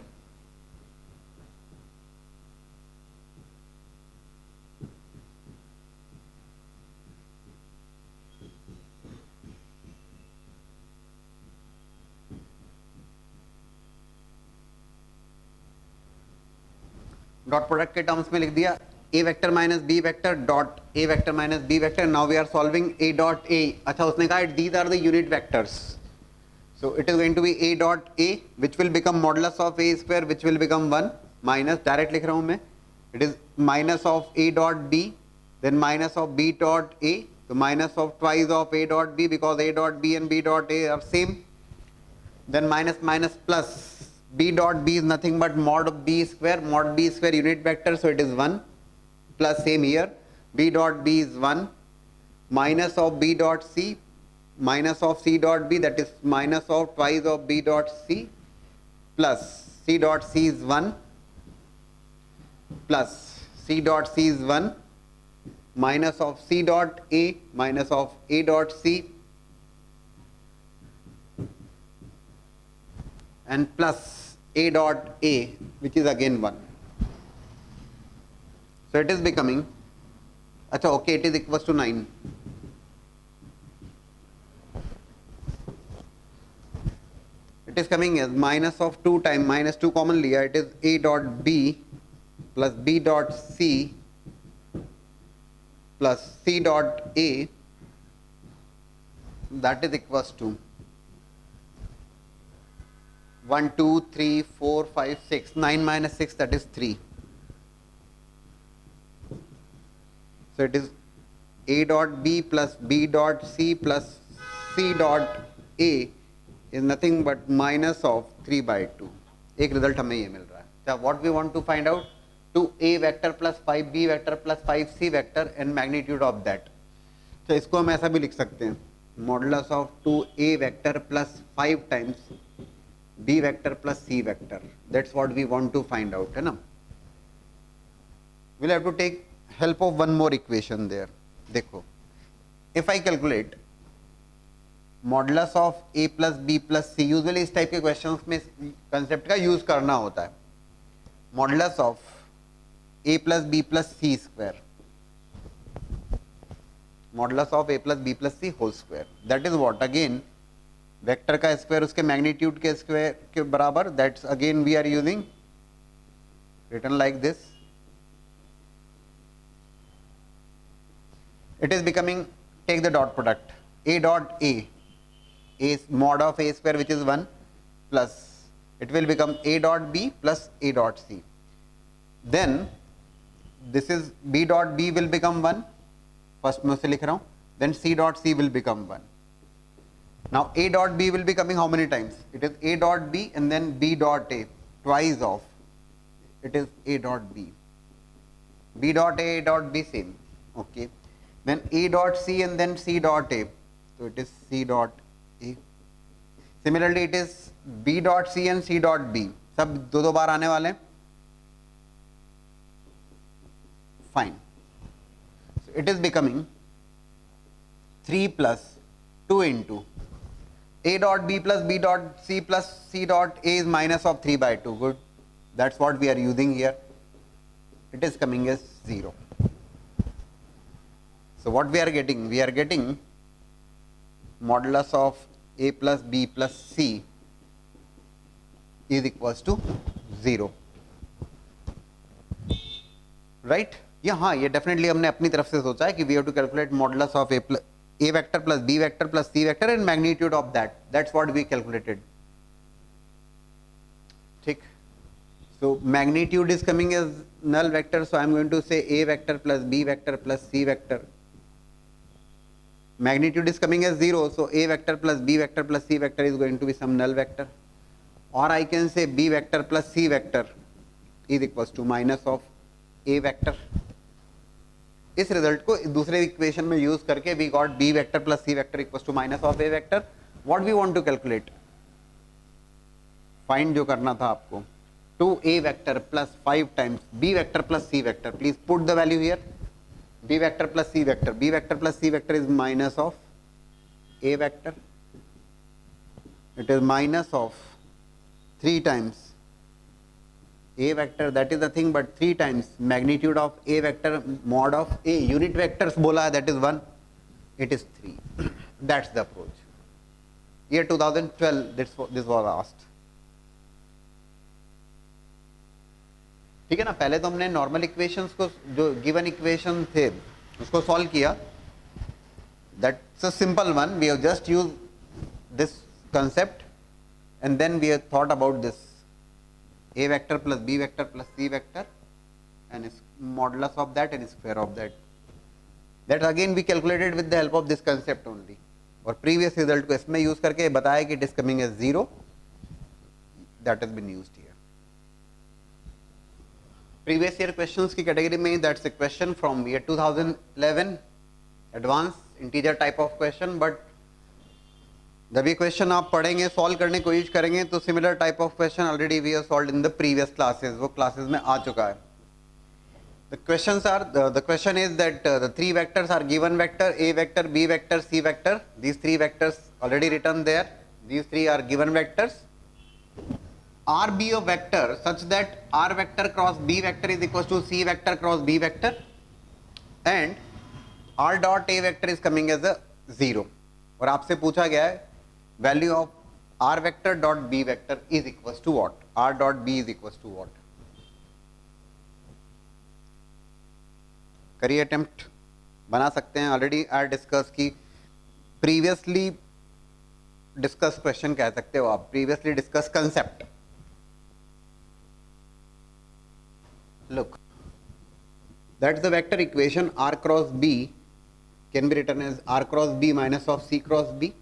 Dot product के terms में लिख दिया a vector minus B vector dot a vector minus B vector. Now we are solving a dot a. अच्छा, उसने कहा these are the unit vectors, so it is going to be a dot a which will become modulus of a square which will become 1 minus, direct लिख रहा हूं मैं, it is minus of a dot b, then minus of b dot a, so minus of twice of a dot b because a dot b and b dot a are same, then minus minus plus b dot b is nothing but mod of b square unit vector, so it is 1 plus same here, b dot b is 1 minus of b dot c minus of c dot b, that is minus of twice of b dot c plus c dot c is 1 plus c dot c is 1 minus of c dot a minus of a dot c and plus a dot a which is again 1. So it is becoming, अच्छा okay, it is equals to 9. It is coming as minus of 2 times minus 2 common लिया, it is a dot b plus b dot c plus c dot a, that is equals to 1 2 3 4 5 6, 9 minus 6, that is 3. So it is a dot b plus b dot c plus c dot a is nothing but minus of 3 by 2. एक result हमें ये मिल रहा है. So what we want to find out, 2a vector plus 5b vector plus 5c vector and magnitude of that. तो इसको हम ऐसा भी लिख सकते हैं, modulus of 2a vector plus 5 times b vector plus c vector. That's what we want to find out, है ना. We'll have to take help of one more equation there. देखो, if I calculate modulus of a plus b plus c, usually इस type के questions में concept का use करना होता है. modulus of a plus b plus c square, modulus of a plus b plus c whole square, that is what, again vector का square उसके magnitude के स्क्वायर के बराबर, that's again we are using written like this. It is becoming, take the dot product, a dot a is mod of a square which is 1 plus it will become a dot b plus a dot c. Then this is b dot b will become 1, first में उसे लिख रहा हूं, then c dot c will become 1. Now a dot b will be coming how many times? It is a dot b and then b dot a, twice of, it is a dot b. B dot a dot b same, okay. Then a dot c and then c dot a, so it is c dot a. Similarly it is b dot c and c dot b, सब दो बार आने वाले हैं. Fine. So it is becoming 3 plus 2 into a dot b plus b dot c plus c dot a is minus of 3 by 2. Good. That's what we are using here. It is coming as 0. So what we are getting? We are getting modulus of a plus b plus c is equals to 0, right. हाँ, ये definitely हमने अपनी तरफ से सोचा है कि we have to calculate modulus of A vector plus B vector plus C vector and magnitude of that. That's what we calculated. ठीक. So magnitude is coming as null vector, so I am going to say a vector plus b vector plus c vector. Magnitude is coming as 0, so a vector plus b vector plus c vector is going to be some null vector. Or I can say b vector plus c vector is equals to minus of a vector. इस result को दूसरे equation में use करके we got b vector plus c vector equals to minus of a vector. What we want to calculate? Find जो करना था आपको. 2a vector plus 5 times b vector plus c vector. Please put the value here. b vector plus c vector. b vector plus c vector is minus of a vector. It is minus of 3 times a vector. That is the thing, but 3 times magnitude of a vector mod of a. Unit vectors bola, that is 1. It is 3. That's the approach. Year 2012, this was asked. ठीक है ना. पहले तो हमने normal equations को, जो given equation थे, उसको सॉल्व किया. That's a simple one. We have just use this concept and then we have thought about this a vector plus b vector plus c vector and modulus of that and square of that. That again we calculated with the help of this concept only. और previous result को इसमें use करके बताया कि it is coming as 0. That has been used here. Previous year questions की category में, that's a question from year 2011, advanced integer type of question. But जब ये क्वेश्चन आप पढ़ेंगे, सॉल्व करने की कोशिश करेंगे, तो similar type of question already we have solved in the previous classes. वो क्लासेस में आ चुका है. The questions are, the question is that the 3 vectors are given vector a vector b vector c vector. These 3 vectors already written there. These 3 are given vectors. R be a vector such that R vector cross B vector is equals to C vector cross B vector, and R dot A vector is coming as a 0. और आपसे पूछा गया है value of R vector dot B vector is equals to what? R dot B is equals to what? करिए attempt, बना सकते हैं. Already I discuss की प्रीवियसली डिस्कस क्वेश्चन कह सकते हो आप. Previously discuss concept. Look, that's the vector equation. R cross B can be written as R cross B minus of C cross B.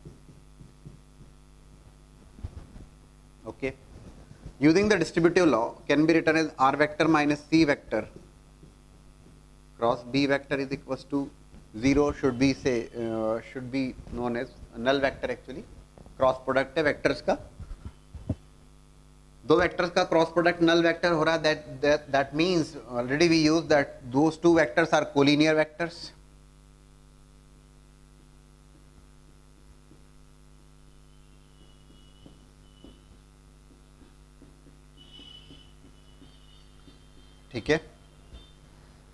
Okay. Using the distributive law, can be written as R vector minus C vector cross B vector is equals to 0. Should be say should be known as null vector. Actually, cross product है vectors का. दो vectors का cross product null vector हो रहा है. That means already we use that those 2 vectors are collinear vectors. ठीक है.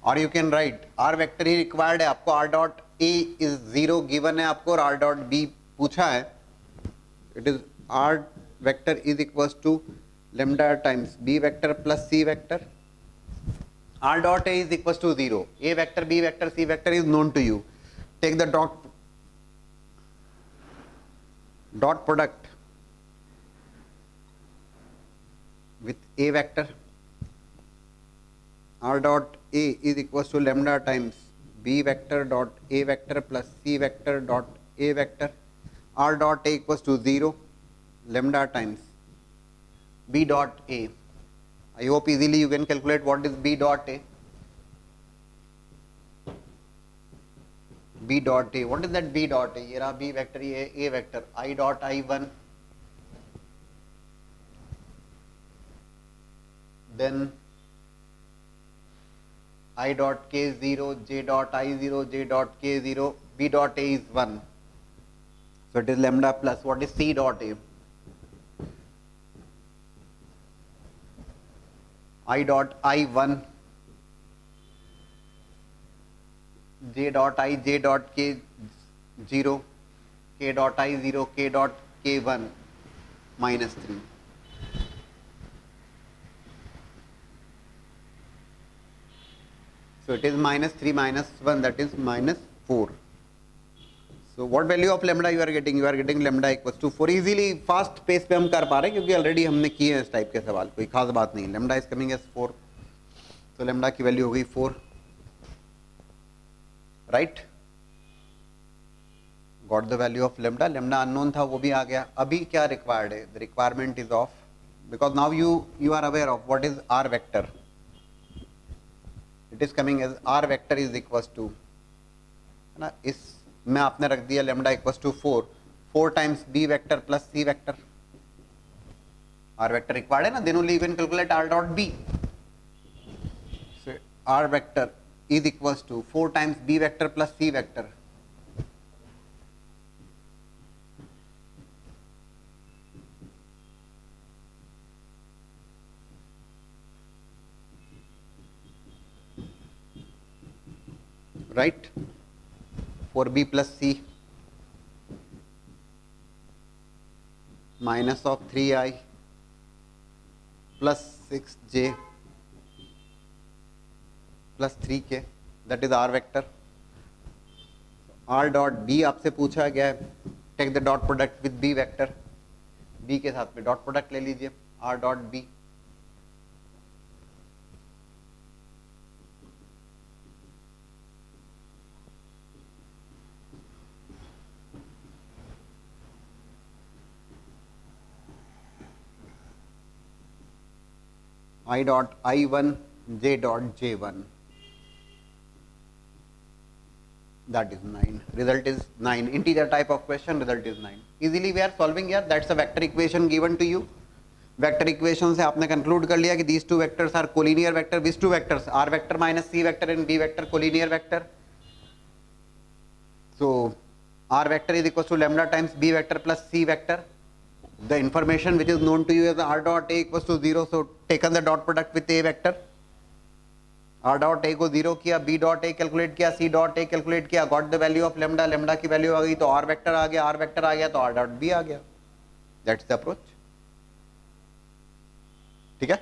और you can write R vector ही रिक्वायर्ड है आपको. R dot A is 0 given है आपको और आर डॉट बी पूछा है. It is R vector is equals to lambda times b vector plus c vector. R dot a is equals to 0. A vector, b vector, c vector is known to you. Take the dot product with a vector. R dot a is equals to lambda times b vector dot a vector plus c vector dot a vector. R dot a equals to 0. Lambda times B dot A. I hope easily you can calculate what is B dot A. B dot A. What is that B dot A? ये रहा B vector, ये A vector. I dot I1. Then I dot K0, J dot I0, J dot K0. B dot A is 1. So it is lambda plus. What is C dot A? I dot I1, J dot I, J dot K0, K dot I0, K dot K1 minus 3. So it is -3 -1, that is -4. So what value of lambda you are getting? You are getting lambda equals to 4. Easily fast pace पे हम कर पा रहे हैं क्योंकि already हमने किए हैं इस टाइप के सवाल, कोई खास बात नहीं. लैम्डा इज कमिंग एज 4, तो लैम्डा की वैल्यू हो गई 4, right. Got the value of lambda. Lambda unknown था, वो भी आ गया. अभी क्या रिक्वायर्ड है? The requirement is of, because now you are aware of what is R vector. It is coming as R vector is equals to, है ना, इस में आपने रख दिया lambda equals to 4 times B vector plus C vector. R vector required है ना, then only you can calculate R dot B. So R vector is equals to 4 times B vector plus C vector. Right, 4b plus c minus of 3i plus 6j plus 3k, that is r vector. r dot b आपसे पूछा गया है, take the dot product with b vector. b के साथ में dot product ले लीजिए, r dot b. I dot I1 j dot j1, that is 9. Result is 9. Integer type of question, result is 9. Easily we are solving here. That's a vector equation given to you. Vector equation से आपने conclude कर लिया कि these two vectors are collinear vector. Which two vectors? R vector minus C vector and B vector collinear vector. So R vector is equals to lambda times B vector plus C vector. The information which is known to you as r dot a equals to 0, so taken the dot product with a vector. r dot a को 0 किया, b dot a calculate किया, c dot a calculate किया, got the value of lambda. Lambda की value आ गई तो r vector आ गया, r vector आ गया तो r dot b आ गया. That's the approach. ठीक है.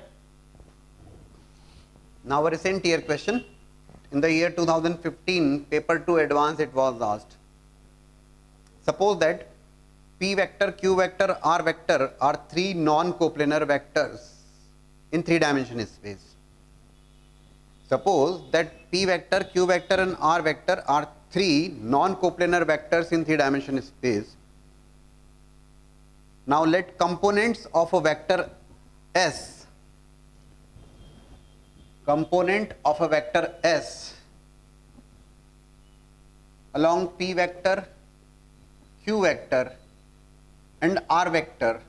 Now a recent year question. In the year 2015, paper 2 advanced, it was asked. Suppose that P vector, Q vector, R vector are three non-coplanar vectors in three-dimensional space. Suppose that P vector, Q vector and R vector are three non-coplanar vectors in three-dimensional space. Now let components of a vector S, component of a vector S along P vector, Q vector and R vector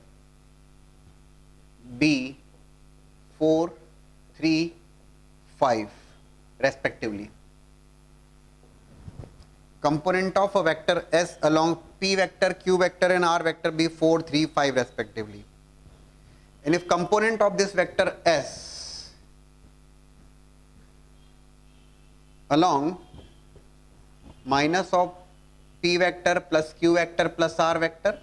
be 4, 3, 5 respectively. Component of a vector S along P vector, Q vector and R vector be 4, 3, 5 respectively. And if component of this vector S along minus of P vector plus Q vector plus R vector,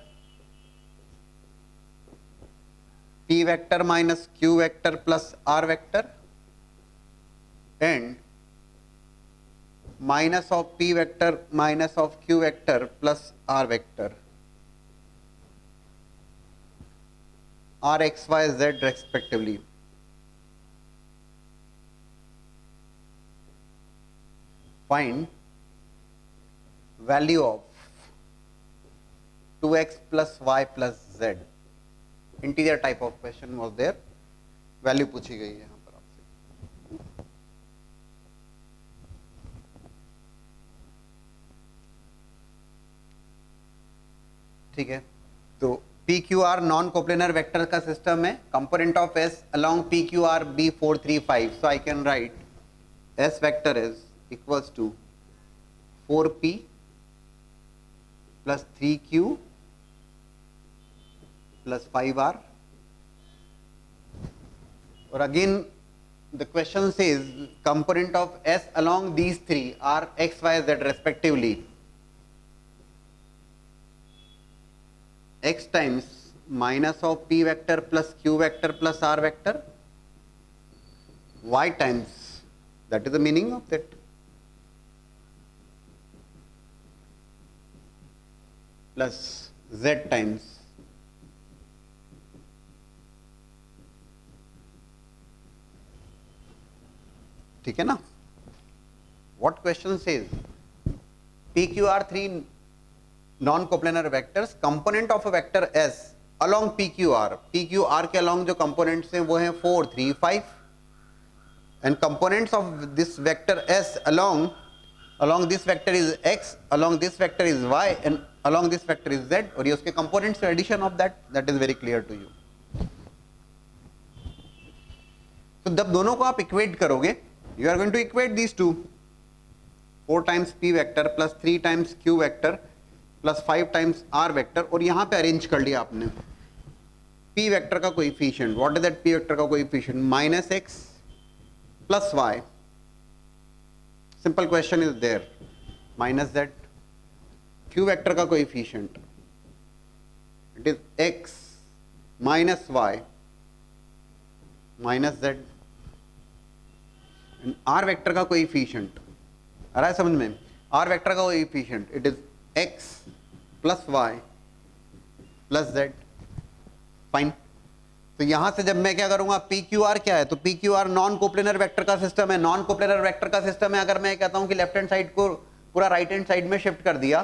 P vector minus Q vector plus R vector and minus of P vector minus of Q vector plus R vector are x, y, z respectively. Find value of 2x plus y plus z. Integer type of question was there. Value पूछी गई है यहाँ पर आपसे. ठीक है, तो P Q R non coplanar vector का सिस्टम है. Component of S along P Q R be 4, 3, 5. So I can write S vector is equals to 4p plus 3q plus 5r. Or again the question says component of S along these three are x, y, z respectively. X times minus of p vector plus q vector plus r vector, y times that is the meaning of that. Plus z times ठीक है ना. What question says P Q R three non coplanar vectors, component of a vector S along P Q R. P Q R के along जो components हैं वो हैं 4 3 5 and components of this vector S along this vector is x, along this vector is y and along this vector is z. और ये उसके components का addition of that is very clear to you. तो जब दोनों को आप equate करोगे, you are going to equate these two, 4 times p vector plus 3 times q vector plus 5 times r vector. और यहां पे अरेंज कर लिया आपने p वेक्टर का coefficient. What is that p vector का coefficient? Minus x plus y. Simple question is there. Minus z. q vector का coefficient it is x minus y minus z. R vector का coefficient आ रहा है समझ में? R vector का coefficient it is x plus y plus z. Fine. तो यहां से जब मैं क्या करूंगा, पी क्यू आर क्या है? तो P Q R non coplanar vector का सिस्टम है. नॉन कोप्लेनर वेक्टर का सिस्टम है. अगर मैं कहता हूं कि लेफ्ट हैंड साइड को पूरा राइट हैंड साइड में शिफ्ट कर दिया,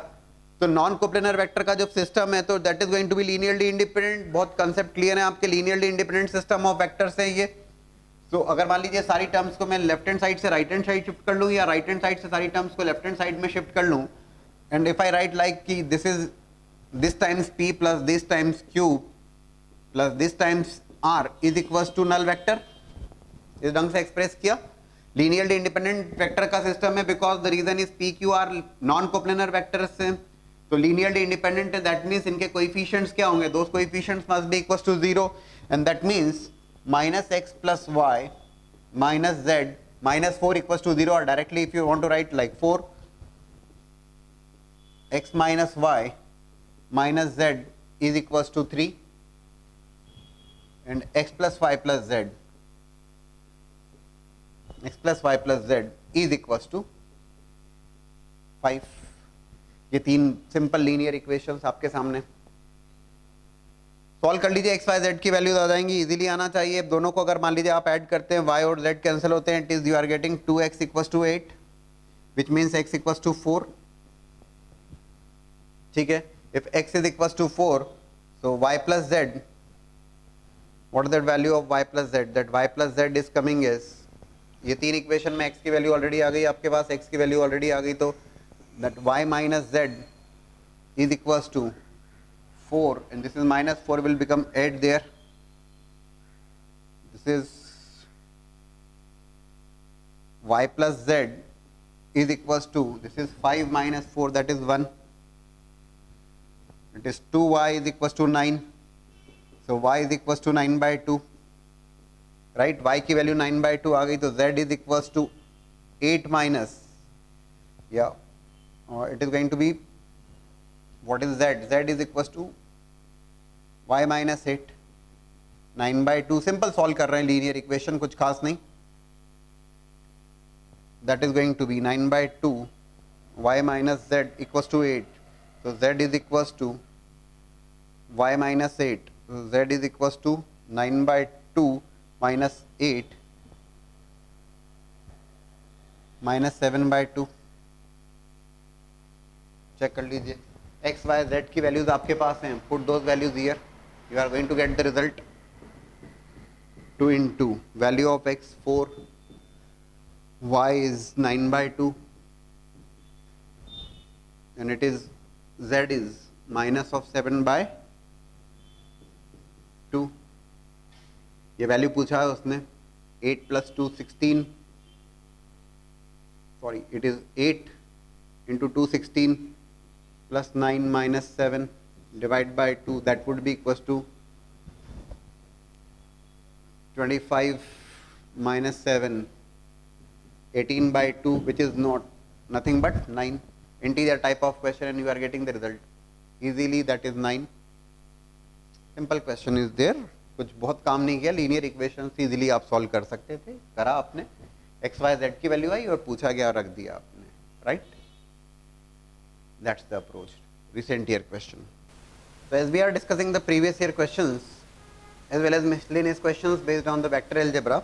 तो नॉन कोप्लेनर वेक्टर का जो सिस्टम है तो that is going to be linearly independent. बहुत कंसेप्ट क्लियर है आपके. Linearly independent system of vectors है ये. तो अगर मान लीजिए सारी टर्म्स को मैं लेफ्ट हैंड साइड से राइट हैंड साइड शिफ्ट कर लूँ, या राइट हैंड साइड से सारी टर्म्स को लेफ्ट हैंड साइड में शिफ्ट कर लूँ, and if I write like कि this is this times p plus this times q plus this times r is equals to null vector. इस ढंग से एक्सप्रेस किया. लीनियरली इंडिपेंडेंट वेक्टर का system है because the reason is p q r non coplanar vectors हैं. तो linearly independent है, that means इनके कोएफिशिएंट्स क्या होंगे? Those coefficients must be equals to 0 and that means minus x plus y minus z minus 4 equals to 0, or directly if you want to write like 4 x minus y minus z is equals to 3 and x plus y plus z is equals to 5. ये तीन simple linear equations आपके सामने. Solve कर लीजिए. X Y Z की values आ जाएंगी. Easily आना चाहिए. दोनों को अगर मान लीजिए आप ऐड करते हैं, y और z कैंसिल होते हैं. It is you are getting 2x equals to 8 which means x equals to 4. ठीक है. If x is equals to 4 so y plus z, what is that value of y plus z? That y plus z is coming as, ये तीन equation में x की value already आ गई आपके पास. x की वैल्यू ऑलरेडी आ गई, तो that y minus z is equals to 4 and this is minus 4 will become 8 there. This is y plus z is equals to, this is 5 minus 4 that is 1. It is 2y is equals to 9. So y is equals to 9 by 2. Right? Y की value 9 by 2 आ गई, तो z is equals to 8 minus, yeah, it is going to be, what is z? Z is equals to y minus 8, 9 by 2. Simple solve कर रहे हैं linear equation, कुछ खास नहीं. That is going to be 9 by 2 y minus z equals to 8. So z is equals to y minus 8. So z is equals to 9 by 2 minus 8 minus 7 by 2. Check कर लीजिए. x y z की values आपके पास हैं. Put those values here. You are going to get the result 2 into value of x 4, y is 9 by 2 and it is z is minus of 7 by 2. ये value पूछा है उसने. 8 plus 2 16, sorry it is 8 into 2 16 plus 9 minus 7 divide by 2, that would be equals to 25 minus 7, 18 by 2, which is nothing but 9. Integer type of question and you are getting the result easily, that is 9. Simple question is there. कुछ बहुत काम नहीं किया. Linear equations easily आप solve कर सकते थे, करा आपने. एक्स वाई जेड की वैल्यू आई और पूछा गया, रख दिया आपने, right? That's the approach. Recent year question. So as we are discussing the previous year questions as well as miscellaneous questions based on the vector algebra,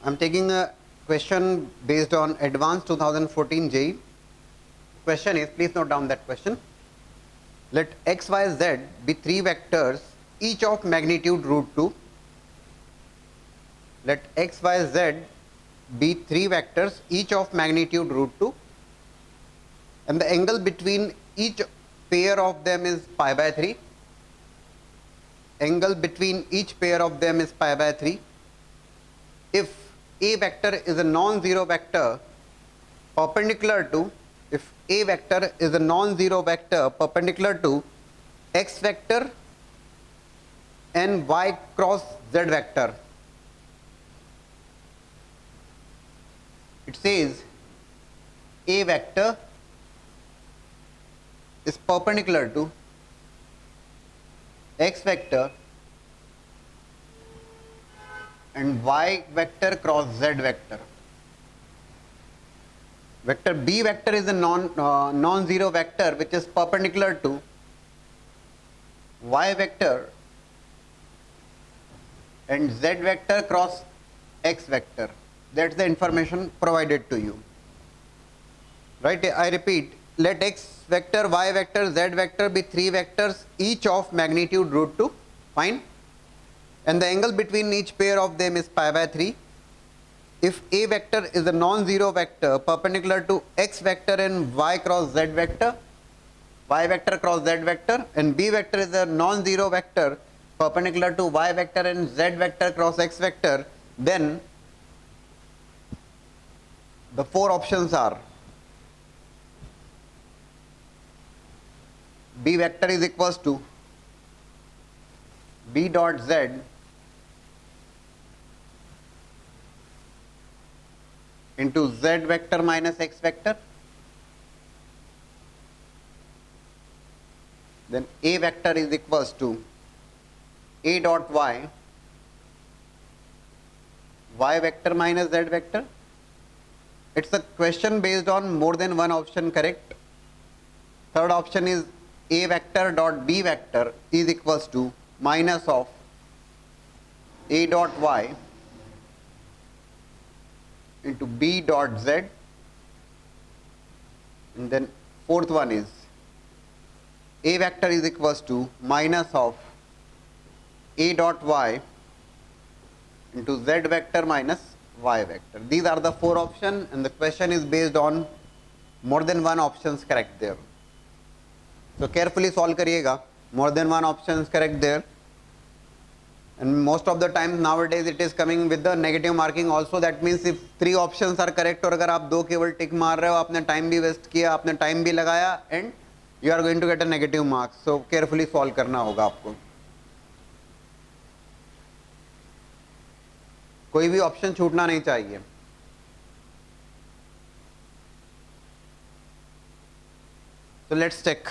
I am taking a question based on advanced 2014 JEE. Question is, please note down that question. Let x, y, z be three vectors each of magnitude root 2. Let x, y, z be three vectors each of magnitude root 2, and the angle between each pair of them is pi by 3. Angle between each pair of them is pi by 3. If a vector is a non-zero vector perpendicular to, if a vector is a non-zero vector perpendicular to x vector and y cross z vector. It says a vector is perpendicular to x vector and y vector cross z vector. Vector b vector is a non-zero vector which is perpendicular to y vector and z vector cross x vector. That's the information provided to you. Right? I repeat, let x vector, y vector, z vector be three vectors each of magnitude root 2. Fine. And the angle between each pair of them is pi by 3. If a vector is a non-zero vector perpendicular to x vector and y cross z vector, y vector cross z vector, and b vector is a non-zero vector perpendicular to y vector and z vector cross x vector, then the four options are: b vector is equals to b dot z into z vector minus x vector, then a vector is equals to a dot y, y vector minus z vector. It's a question based on more than one option correct. Third option is a vector dot b vector is equals to minus of a dot y into b dot z, and then fourth one is a vector is equals to minus of a dot y into z vector minus y vector. These are the four options, and the question is based on more than one options correct there. So carefully solve करिएगा. More than one options correct there, and most of the time nowadays it is coming with the negative marking also. That means if three options are correct और अगर आप दो केवल टिक मार रहे हो, आपने टाइम भी वेस्ट किया, आपने टाइम भी लगाया, and you are going to get a negative mark. So carefully solve करना होगा आपको. कोई भी ऑप्शन छूटना नहीं चाहिए. So let's check.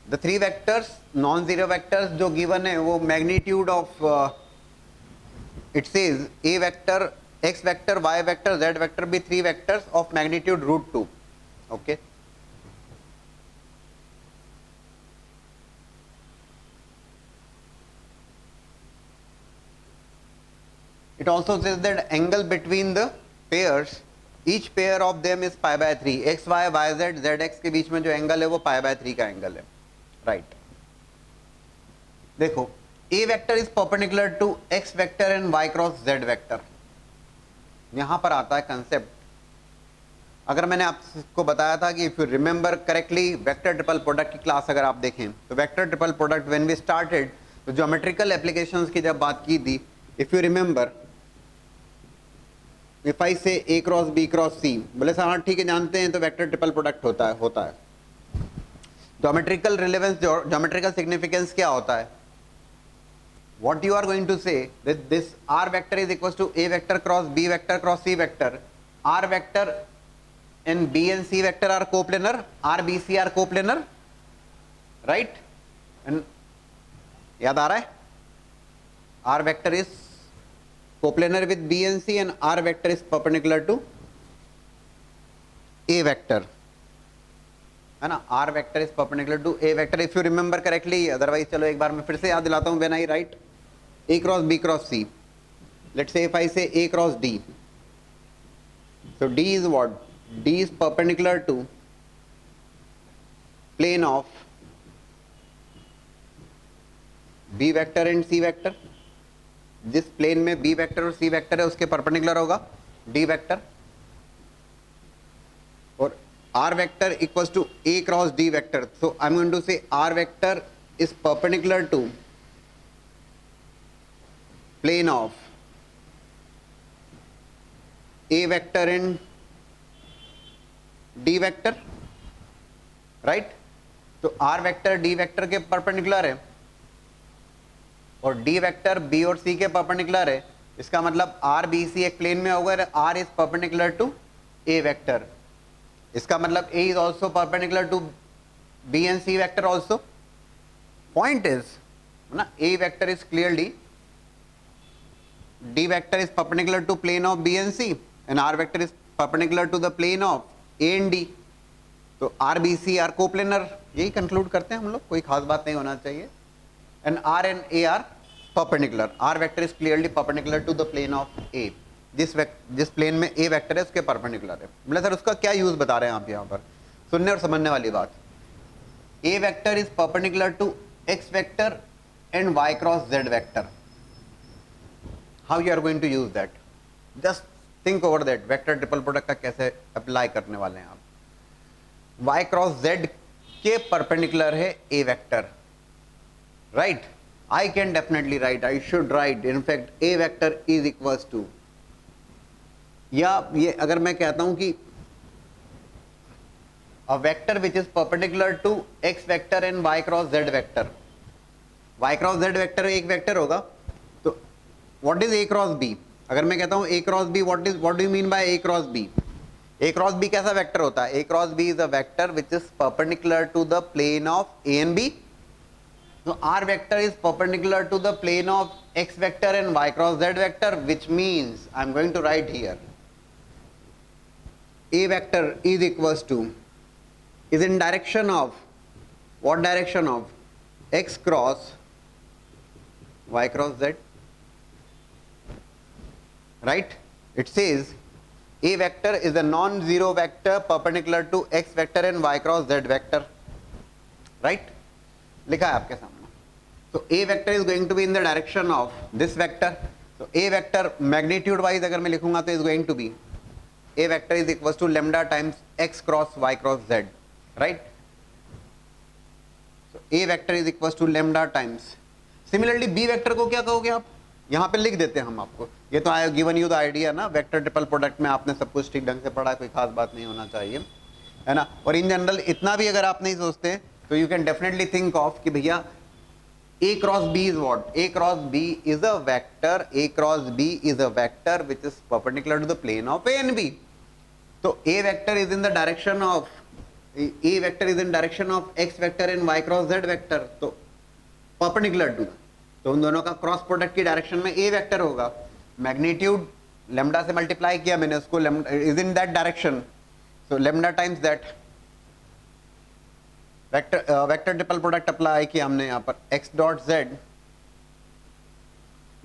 The three vectors, non-zero vectors जो given है वो magnitude of it says a vector, x vector, y vector, z vector be three vectors of magnitude root 2. Okay. It also says that angle between the pairs, each pair of them is pi by 3. x, y, y, z, z, x के बीच में जो angle है वो pi by 3 का angle है. Right. देखो, a vector is perpendicular to x vector and y cross z vector. यहां पर आता है कंसेप्ट. अगर मैंने आपको बताया था कि if you remember correctly vector triple product की क्लास अगर आप देखें तो vector triple product when we started तो ज्योमेट्रिकल एप्लीकेशंस की जब बात की थी, if you remember, if I say a cross b cross c, बोले सर हाँ ठीक है जानते हैं तो वेक्टर ट्रिपल प्रोडक्ट होता है. ज्योमेट्रिकल रिलेवेंस, ज्योमेट्रिकल सिग्निफिकेंस क्या होता है? What you are going to say that this r vector is equals to a vector cross b vector cross c vector. r वेक्टर and b and c vector are coplanar, r b c are coplanar, right? And याद आ रहा है? r vector is coplanar with B and C, and R vector is perpendicular to A vector, है ना. R vector is perpendicular to A vector if you remember correctly. Otherwise चलो एक बार मैं फिर से याद दिलाता हूँ. When I write A cross B cross C, let's say if I say A cross D, so D is what? D is perpendicular to plane of B vector and C vector. जिस plane में B vector और C vector है उसके perpendicular होगा D vector, और R vector equals to A cross D vector. So I am going to say R vector is perpendicular to plane of A vector and D vector, right. तो R vector D vector के perpendicular है और D vector B और C के perpendicular है. इसका मतलब R B C एक प्लेन में होगा, R is perpendicular to A vector. इसका मतलब A is also perpendicular to B and C vector also. Point is ना, A vector is clearly, D vector is perpendicular to plane of B and C and R vector is perpendicular to the plane of A and D. तो R B C are coplanar. यही conclude करते हैं हम लोग, कोई खास बात नहीं होना चाहिए. And R and A are perpendicular. R vector is clearly perpendicular to the plane of A. जिस प्लेन में A वेक्टर है उसके परपेंडिकुलर है. बोले सर उसका क्या यूज बता रहे हैं आप यहाँ पर? सुनने और समझने वाली बात. A vector is perpendicular to X vector and Y cross Z vector. How you are going to use that? Just think over that. Vector triple product का कैसे अप्लाई करने वाले हैं आप? Y क्रॉस Z के परपेंडिकुलर है A vector, right? I can definitely write, I should write, in fact A vector is equals to, या ये अगर मैं कहता हूं कि a vector which is perpendicular to X vector and Y cross Z vector. Y cross Z vector एक vector होगा, तो what is A cross B? अगर मैं कहता हूं A cross B, what do you mean by A cross B? A cross B कैसा vector होता है? A cross B is a vector which is perpendicular to the plane of A and B. So R vector is perpendicular to the plane of X vector and Y cross Z vector, which means I am going to write here A vector is equals to, is in direction of, what direction of? X cross Y cross Z, right? It says A vector is a non-zero vector perpendicular to X vector and Y cross Z vector, right? लिखा है आपके सामने. So A vector is going to be in the direction of this vector. So A vector magnitude wise अगर मैं लिखूंगा तो is going to be A vector is equals to lambda times X cross Y cross Z, right? So A vector is equals to lambda times. Similarly B vector को क्या कहोगे आप? यहाँ पे लिख देते हैं हम आपको. ये तो I given you the idea ना, वेक्टर ट्रिपल प्रोडक्ट में आपने सब कुछ ठीक ढंग से पढ़ा, कोई खास बात नहीं होना चाहिए, है ना. और इन जनरल इतना भी अगर आप नहीं सोचते तो you can definitely think of कि भैया A cross B is what? A cross B is a vector. A cross B is a vector which is perpendicular to the plane of A and B. So A vector is in the direction of X vector and Y cross Z vector. तो perpendicular to, तो उन दोनों का cross product की direction में A vector होगा. Magnitude lambda से multiply किया मैंने उसको, is in that direction. So lambda times that vector triple product apply किया हमने यहाँ पर x dot z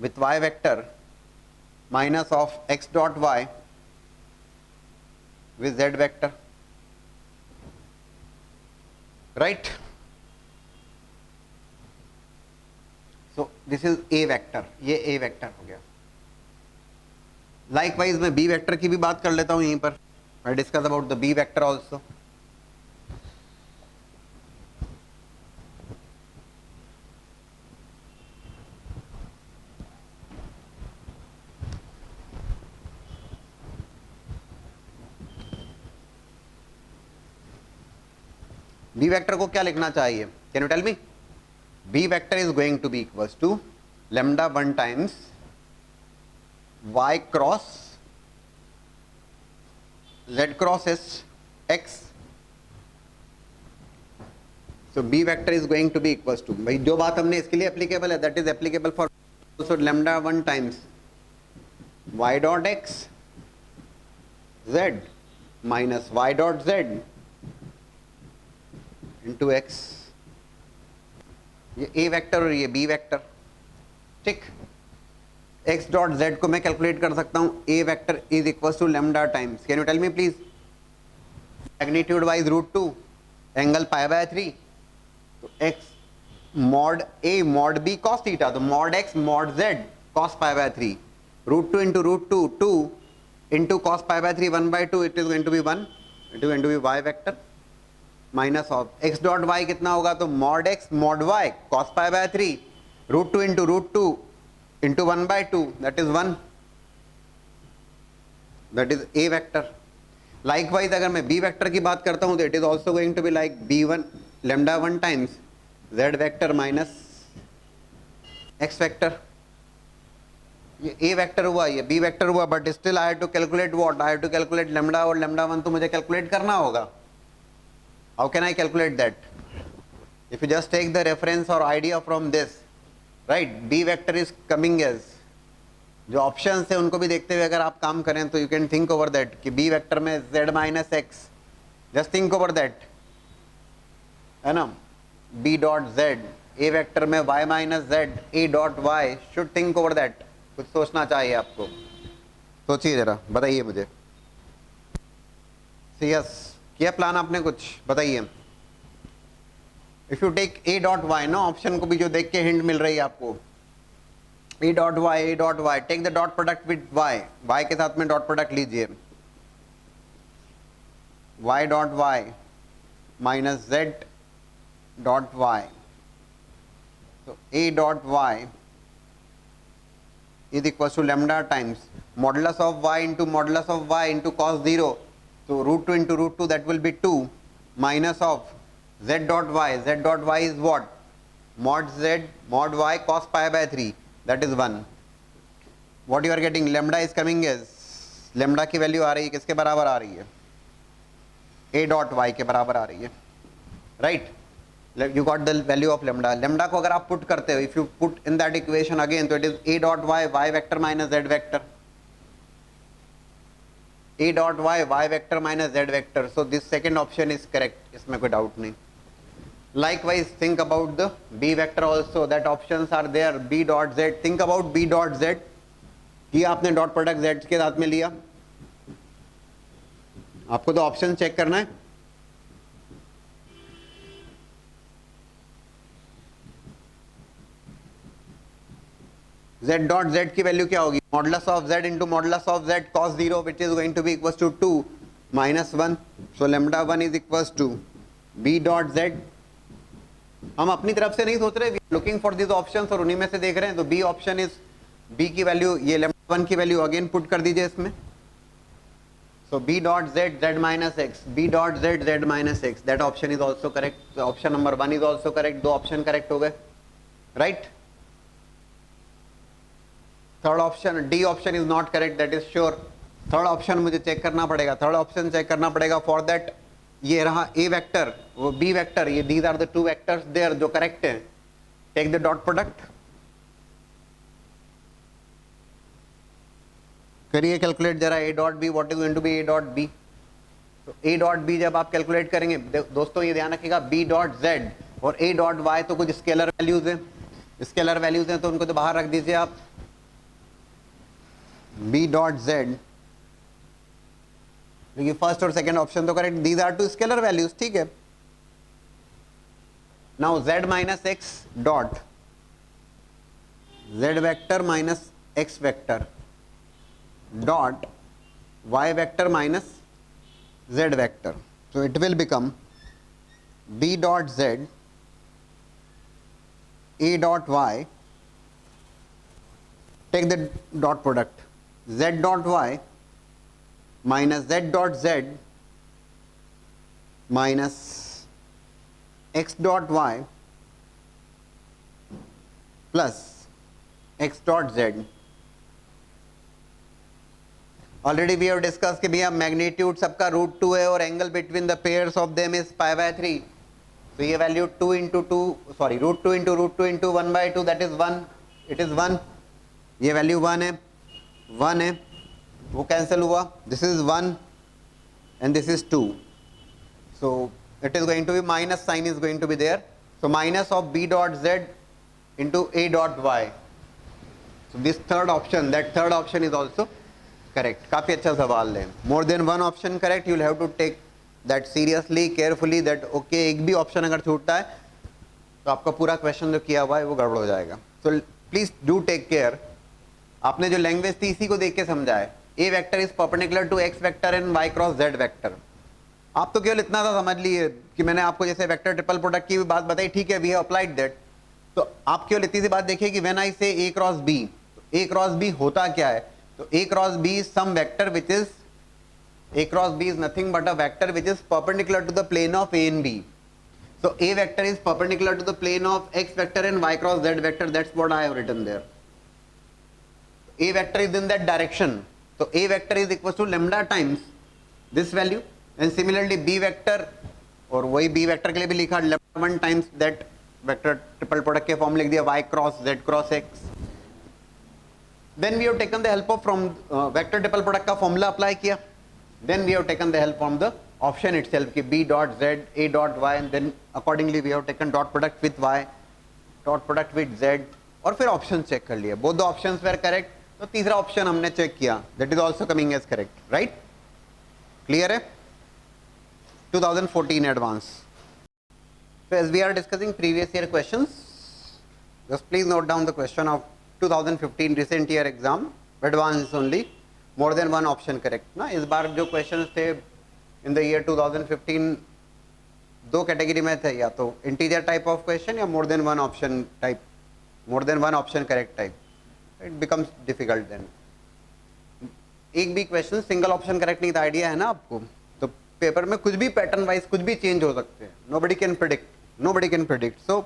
with y vector minus of x dot y with z vector, right. So this is a vector, ये a vector हो गया. Likewise मैं b vector की भी बात कर लेता हूं यहीं पर. I discuss about the b vector also. B vector को क्या लिखना चाहिए? Can you tell me? B vector is going to be equals to lambda 1 times y cross z cross x. So B vector is going to be equals to, भाई जो बात हमने इसके लिए एप्लीकेबल है that is applicable for also lambda 1 times y dot x z minus y dot z into x, ये a vector और ये b वेक्टर, ठीक। x डॉट z को मैं कैलकुलेट कर सकता हूं, a vector is equal to lambda times, can you tell me please, magnitude wise √2, angle π/3, तो x mod a mod b cos theta, तो mod x mod z cos π/3, √2 into √2 2 into cos π/3 1/2, it is going to be 1, it is going to be y vector minus of x dot y कितना होगा, तो mod x mod y cos π/3 √2 into √2 into 1/2, that is 1, that is a vector. Likewise अगर मैं b vector की बात करता हूं तो it is also going to be like b1 lambda 1 times z vector minus x vector, ये a vector हुआ, ये b वेक्टर हुआ, but still I have to calculate what, I have to calculate lambda, और lambda 1 तो मुझे calculate करना होगा। How can I calculate that, if you just take the reference और idea from this, right, b vector is coming as, जो options है उनको भी देखते हुए अगर आप काम करें तो you can think over that कि b वेक्टर में z minus x, just think over that, है ना, b dot z, a vector में y minus z, a dot y, should think over that, कुछ सोचना चाहिए आपको, सोचिए जरा, बताइए मुझे, यस किया प्लान आपने, कुछ बताइए। If you take a dot y ना, ऑप्शन को भी जो देख के हिंट मिल रही है आपको, a dot y, take the dot product with y के साथ में डॉट प्रोडक्ट लीजिए, y dot y minus z dot y, तो a dot y is equal to lambda times modulus of y into modulus of y into cos 0, तो √2 into √2 that will be 2 minus of z dot y is what, mod z mod y cos π/3, that is 1, what you are getting, lambda is coming as, lambda की value आ रही है किसके बराबर आ रही है, a dot y के बराबर आ रही है, right, you got the value of lambda, lambda को अगर आप पुट करते हो, if you put in that equation again, तो it is a dot y vector minus z vector, a dot y vector minus z vector, so this second option is correct, इसमें कोई doubt नहीं। Likewise, think about the b vector also, that options are there, b dot z, think about b dot z, कि आपने dot product z के साथ में लिया, आपको तो ऑप्शन चेक करना है, z डॉट z की वैल्यू क्या होगी, modulus of z into modulus of z cos 0, which is going to be equal to 2 minus 1, so lambda 1 is equal to b dot z। हम अपनी तरफ से नहीं सोच रहे, लुकिंग फॉर दिस ऑप्शंस और उन्हीं में से देख रहे हैं, तो बी ऑप्शन इज, बी की वैल्यू, ये लेमडा 1 की वैल्यू अगेन पुट कर दीजिए इसमें, सो b dot z z minus x, b dot z z minus x, that option is also correct, option number 1 is also correct, दो option correct हो गए, right. Third option, D option is not correct, that is sure, third option मुझे check करना पड़ेगा, third option check करना पड़ेगा, for that ये रहा a वेक्टर, वो b वेक्टर, ये these are the two vectors there जो करेक्ट है, टेक द डॉट प्रोडक्ट, करिए कैलकुलेट जरा, a dot b, what is going to be a dot b, तो a डॉट b जब आप कैलकुलेट करेंगे, दोस्तों ये ध्यान रखिएगा, b डॉट z और a डॉट y तो कुछ स्केलर वैल्यूज हैं, स्केलर वैल्यूज हैं, तो उनको तो बाहर रख दीजिए आप, b डॉट z, देखिए फर्स्ट और सेकंड ऑप्शन तो correct, these are two scalar values, ठीक है। Now z minus x dot z vector minus x vector dot y vector minus z vector, so it will become b dot z a dot y, take the dot product, z dot y minus z dot z minus x dot y plus x dot z। Already we have discuss कि भैया magnitude सबका √2 है और angle between the pairs of them is π/3, तो ये value 2 into 2, sorry √2 into 1/2 that is 1, it is 1, ये value 1 है, 1 है वो कैंसिल हुआ, this is 1 and this is 2, so it is going to be minus sign is going to be there, so minus of b dot z into a dot y, so this third option, that third option is also correct. काफी अच्छा सवाल है, more than one option correct, you will have to take that seriously, carefully, that okay एक भी option अगर छूटता है तो आपका पूरा क्वेश्चन जो किया हुआ है वो गड़बड़ हो जाएगा. So please do take care. आपने जो लैंग्वेज थी इसी को देख के समझा है, a vector is perpendicular to x vector and y cross z vector. आप तो केवल इतना सा समझ लिए कि मैंने आपको जैसे वेक्टर ट्रिपल प्रोडक्ट की बात बताई, ठीक है, वी हैव अप्लाइड दैट. तो आप केवल इतनी सी बात देखिए कि when I say a cross b, a cross b होता क्या है, तो a cross b is some vector which is, a cross b is nothing but a vector which is perpendicular to the plane of a and b. So a vector is perpendicular to the plane of x vector and y cross z vector. That's what I have written there. A vector is in that direction. So a vector is equal to lambda times this value, and similarly b vector, और वही b vector के लिए भी लिखा lambda 1 times that vector triple product के form लिख दिया y cross z cross x. Then we have taken the help of from vector triple product का फॉर्मूला अप्लाई किया. Then we have taken the help from the option itself कि b dot z a dot y, and then accordingly we have taken dot product with y, dot product with z, और फिर option check कर लिया. Both the options were correct, तो तीसरा option हमने check किया, that is also coming as correct. Right, clear है? 2014 advance. So as we are discussing previous year questions, just please note down the question of 2015 recent year exam, advanced only, more than one option correct. ना इस बार जो questions थे in the year 2015 दो category में थे, या तो integer type of question या more than one option type, more than one option correct type. It becomes difficult then. एक भी क्वेश्चन सिंगल ऑप्शन करेक्ट नहीं था, आइडिया है ना आपको, तो पेपर में कुछ भी पैटर्न वाइज कुछ भी चेंज हो सकते हैं. Nobody can predict, nobody can predict. So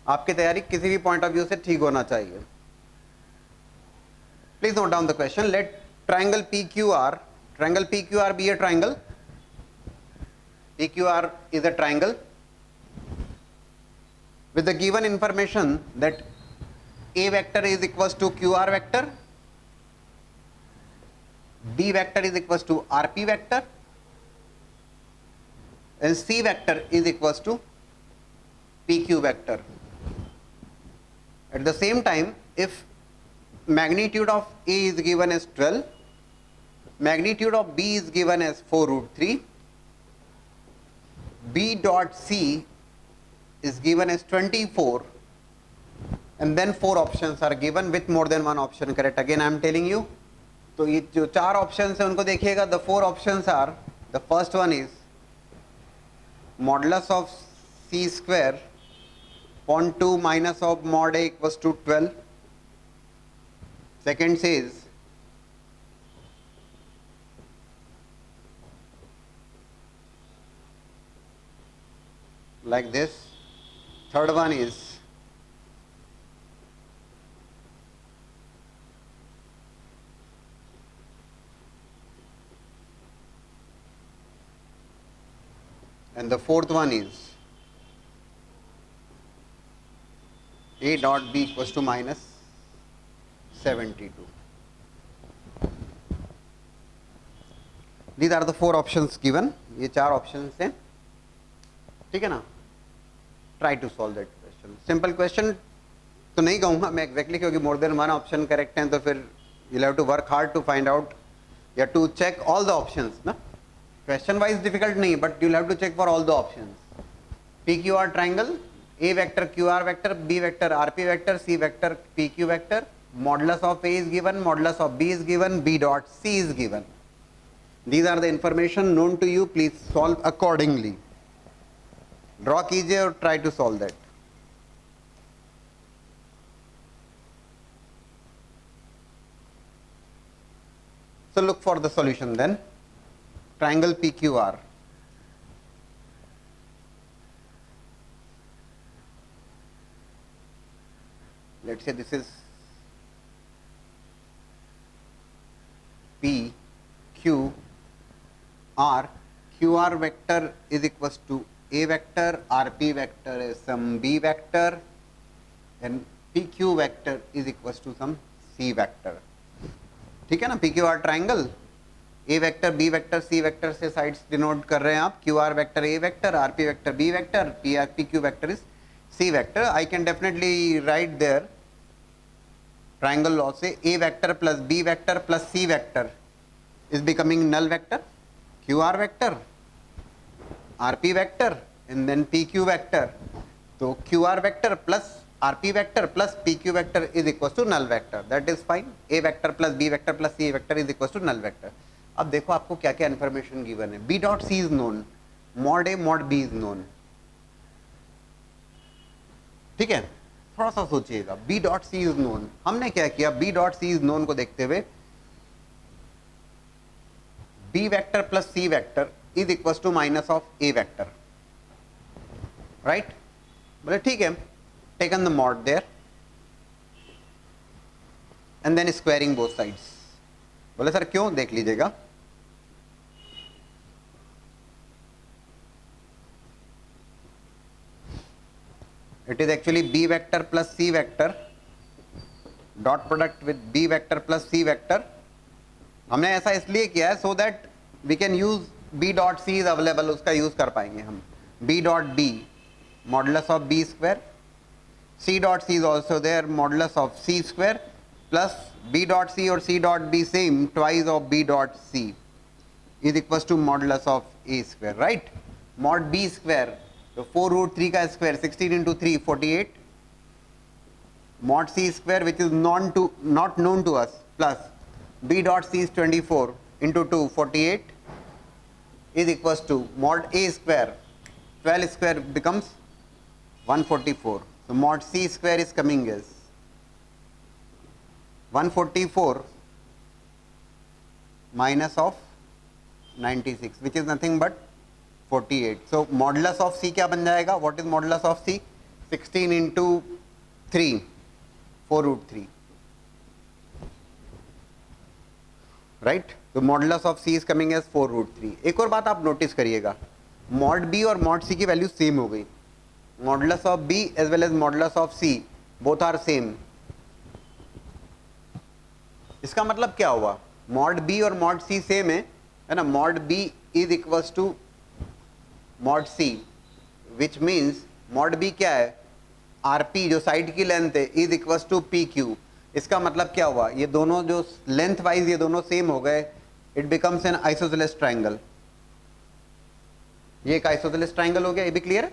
आपकी तैयारी किसी भी पॉइंट ऑफ व्यू से ठीक होना चाहिए. Please note down the question. Let triangle P Q R be a triangle. PQR is a triangle with the given information that A vector is equals to QR vector, B vector is equals to RP vector, and C vector is equals to PQ vector. At the same time, if magnitude of A is given as 12, magnitude of B is given as 4 root 3, B dot C is given as 24, and then 4 options are given with more than one option correct. Again I am telling you, तो ये जो 4 options है उनको देखिएगा. The 4 options are, the first one is modulus of C square upon 2 minus of mod A equals to 12. Second says like this. Third one is and the fourth one is A dot B equals to minus 72. These are the 4 options given. ये 4 options हैं, ठीक है ना. Try to solve that question. Simple question तो नहीं कहूँगा मैं exactly, क्योंकि more than one option correct हैं, तो फिर you have to work hard to find out या to check all the options ना. क्वेश्चन वाइज डिफिकल्ट नहीं, but you have to check for all the options. P Q r triangle, a vector q r vector, b vector r p vector, C vector p q vector, modulus of a is given, modulus of b is given, b dot c is given. These are the information known to you. Please solve accordingly. Draw कीजिए और try to solve that. So look for the solution then. Triangle PQR. Let's say this is P Q R. QR vector is equals to A vector, RP vector is some B vector, and PQ vector is equals to some C vector. ठीक है ना, p Q r triangle, a vector b vector C vector से sides denote कर रहे हैं आप, q r vector a vector, r p vector b vector, p q vector is c vector. I can definitely write there triangle law से a vector plus B vector plus C vector is becoming null vector, QR vector, RP vector and then PQ vector. So QR vector plus RP vector plus PQ vector is equals to null vector. That is fine. A vector plus B vector plus C vector is equals to null vector. अब देखो आपको क्या क्या information given है. B dot C is known, mod A mod B is known. ठीक है, थोड़ा सा सोचिएगा. B dot C is known. हमने क्या किया, B dot C is known को देखते हुए B vector plus C vector is equals to minus of A vector, right? बोले ठीक है, taken the mod there and then squaring both sides. बोले सर क्यों, देख लीजिएगा. It is actually B vector plus C vector dot product with B vector plus C vector. हमने ऐसा इसलिए किया है so that we can use b dot c is available, उसका यूज कर पाएंगे हम. B dot b modulus of B square, c dot c is also there modulus of c square plus b dot c और c dot b same twice of b dot c is equal to modulus of a square, right. Mod b square तो 4√3 का square 16 into 3 48, mod c square which is not known to us plus B dot C is 24 into 2 48 is equals to mod A square 12 square becomes 144. So mod C square is coming as 144 minus of 96 which is nothing but 48. So modulus of C क्या बन जाएगा, what is modulus of C, 16 into 3 4√3, right. तो modulus of c is coming as 4√3. एक और बात आप notice करिएगा, mod b और मॉड सी की वैल्यू सेम हो गई. Modulus of b as well as modulus of c both are same. इसका मतलब क्या हुआ, मॉड बी और मॉड सी सेम है ना. Mod b is equals to mod c which means mod b क्या है, आरपी जो साइड की लेंथ है is equals to P Q. इसका मतलब क्या हुआ, ये दोनों जो लेंथ वाइज ये दोनों सेम हो गए, it becomes N isosceles triangle. ये एक आइसोसेलेस ट्राइंगल हो गया. ये भी क्लियर है,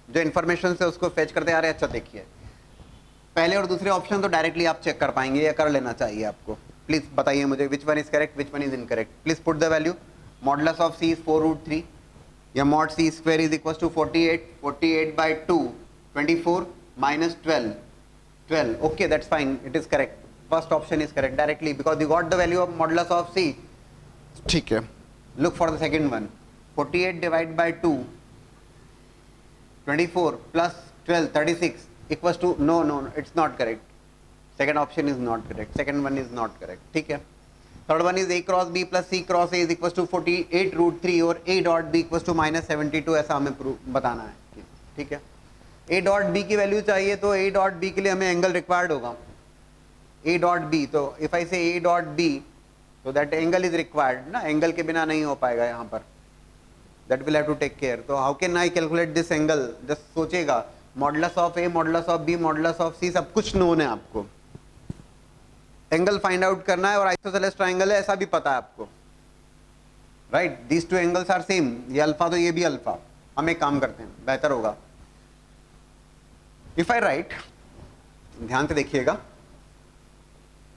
जो इन्फॉर्मेशन से उसको फेच करते आ रहे हैं. अच्छा देखिए, पहले और दूसरे ऑप्शन तो डायरेक्टली आप चेक कर पाएंगे या कर लेना चाहिए आपको. प्लीज बताइए मुझे which one is correct which one is incorrect. Please put the value. Modulus of c is 4√3 या mod c square is equal to 48 by 2 24 minus 12. Okay, that's fine, it is correct. First option is correct directly because you got the value of modulus of C. ठीक है. Look for the second one. 48 divided by 2 24 plus 12 36 equals to no it's not correct. Second option is not correct. Second one is not correct. ठीक है. Third one is A cross B plus C cross A is equals to 48√3 और A dot B equals to -72. ऐसा हमें बताना है. ठीक है. A dot b की वैल्यू चाहिए तो A डॉट बी के लिए हमें एंगल रिक्वायर्ड होगा. A डॉट बी, तो if I say A dot b तो दैट एंगल इज रिक्वायर्ड ना. एंगल के बिना नहीं हो पाएगा यहाँ पर. That will have to take care. तो how can I calculate this angle, just सोचेगा. Modulus of A, modulus of B, modulus of C सब कुछ नोन है आपको. एंगल फाइंड आउट करना है और आइसोसेलेस ट्राइंगल है ऐसा भी पता है आपको, right. These two angles are same. ये अल्फा तो ये भी अल्फा. हम एक काम करते हैं, बेहतर होगा इफ आई राइट, ध्यान से देखिएगा,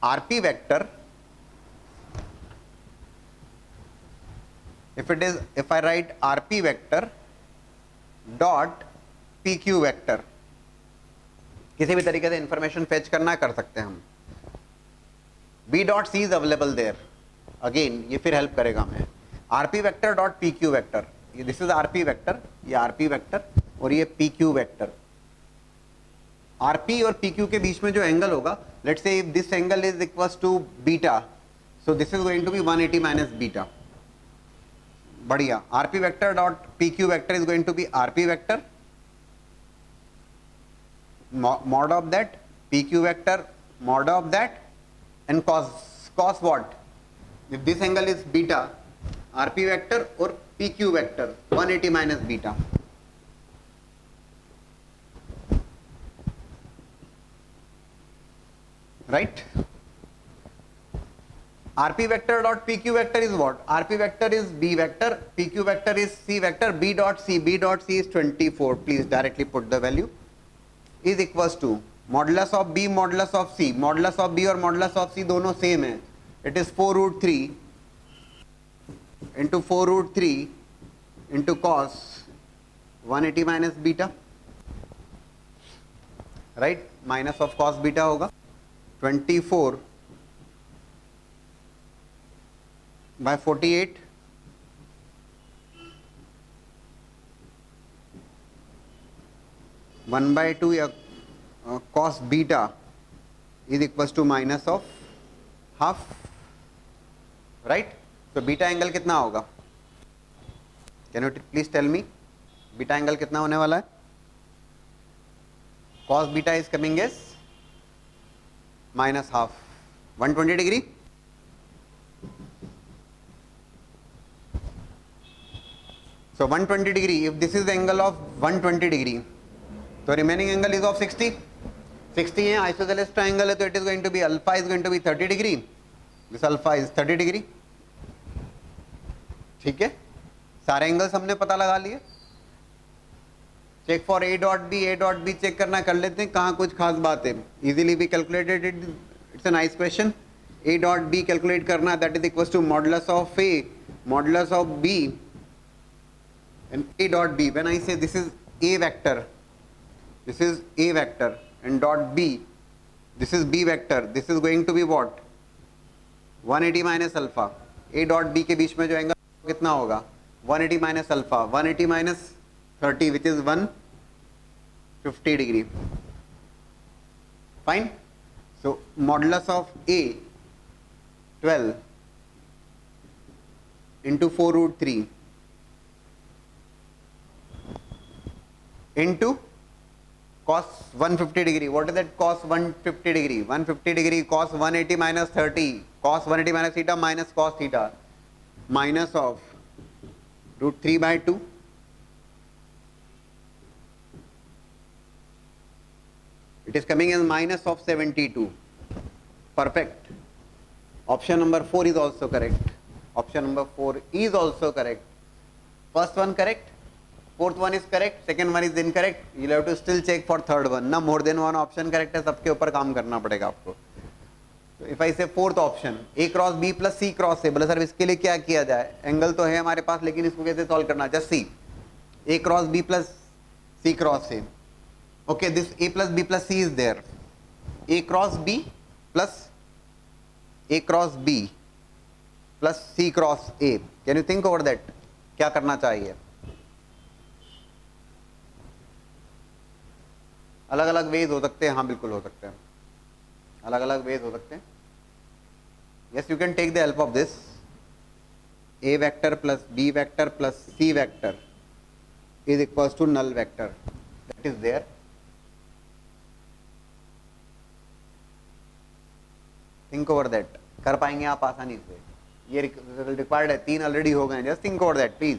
RP vector if I write RP vector dot PQ vector, किसी भी तरीके से इंफॉर्मेशन फेच करना कर सकते हैं हम. B dot C is available there. Again ये फिर हेल्प करेगा हमें. RP vector dot PQ vector, this is RP vector, ये RP vector और ये PQ vector. RP और PQ के बीच में जो एंगल होगा, let's say if this angle is equals to beta, so this is going to be 180 minus beta. बढ़िया. RP vector dot PQ vector is going to be RP vector mod of that, PQ vector mod of that and cos cos what? If this angle is beta, RP vector or PQ vector, 180 minus beta. Right? RP vector dot PQ vector is what? RP vector is B vector, PQ vector is C vector, B dot C is 24. Please directly put the value. Is equals to modulus of B modulus of C. Modulus of B और modulus of C दोनों same है. It is 4 root 3 into 4 root 3 into cos 180 minus beta. Right? Minus of cos beta होगा 24 by 48 1 by 2 या cos beta is equals to minus of half. Right? So beta angle कितना होगा? Can you please tell me? Beta angle कितना होने वाला है? Cos beta is coming as minus half. 120 degree. So 120 degree, if this is the angle of 120 degree, so remaining angle is of 60. 60 है, isosceles triangle है, तो it is going to be alpha is going to be 30 degree. This alpha is 30 degree. ठीक है, सारे angles हमने पता लगा लिए. Check for a dot b check करना कर लेते हैं, कहाँ कुछ खास बात है. इजीली भी calculated, it's a nice question. A dot b calculate करना, that is equal to modulus of a modulus of b and A dot B. When I say this is A vector, this is A vector, and dot B, this is B vector, this is going to be what? 180 minus alpha. A dot B के बीच में जो angle कितना होगा? 180 minus alpha, 180 minus 30, which is 150 degree. Fine. So modulus of A 12 into 4 root 3 into cos 150 degree. What is that cos 150 degree? 150 degree cos 180 minus 30, cos 180 minus theta minus cos theta, minus of root 3 by 2. It is coming as minus of 72. Perfect. Option number 4 is also correct. Option number 4 is also correct. First one correct. Fourth one is correct, second one is incorrect. You'll have to still check for third one. ना more than one option correct है, सबके ऊपर काम करना पड़ेगा आपको. So if I say fourth option, A cross B plus C cross A, बोले sir इसके लिए क्या किया जाए? एंगल तो है हमारे पास, लेकिन इसको कैसे सॉल्व करना? Just see, A cross B plus C cross A. Okay, this A plus B plus C is there. A cross B plus A cross B plus C cross A. Can you think over that? क्या करना चाहिए? अलग अलग veg हो सकते हैं. हाँ बिल्कुल हो सकते हैं, अलग अलग वेज हो सकते हैं. Yes, you can take the help of this. A vector plus B vector plus C vector is equals to null vector. That is there. Think over that. कर पाएंगे आप आसानी से. ये रिक्वायर्ड है, 3 ऑलरेडी हो गए. Just think over that please.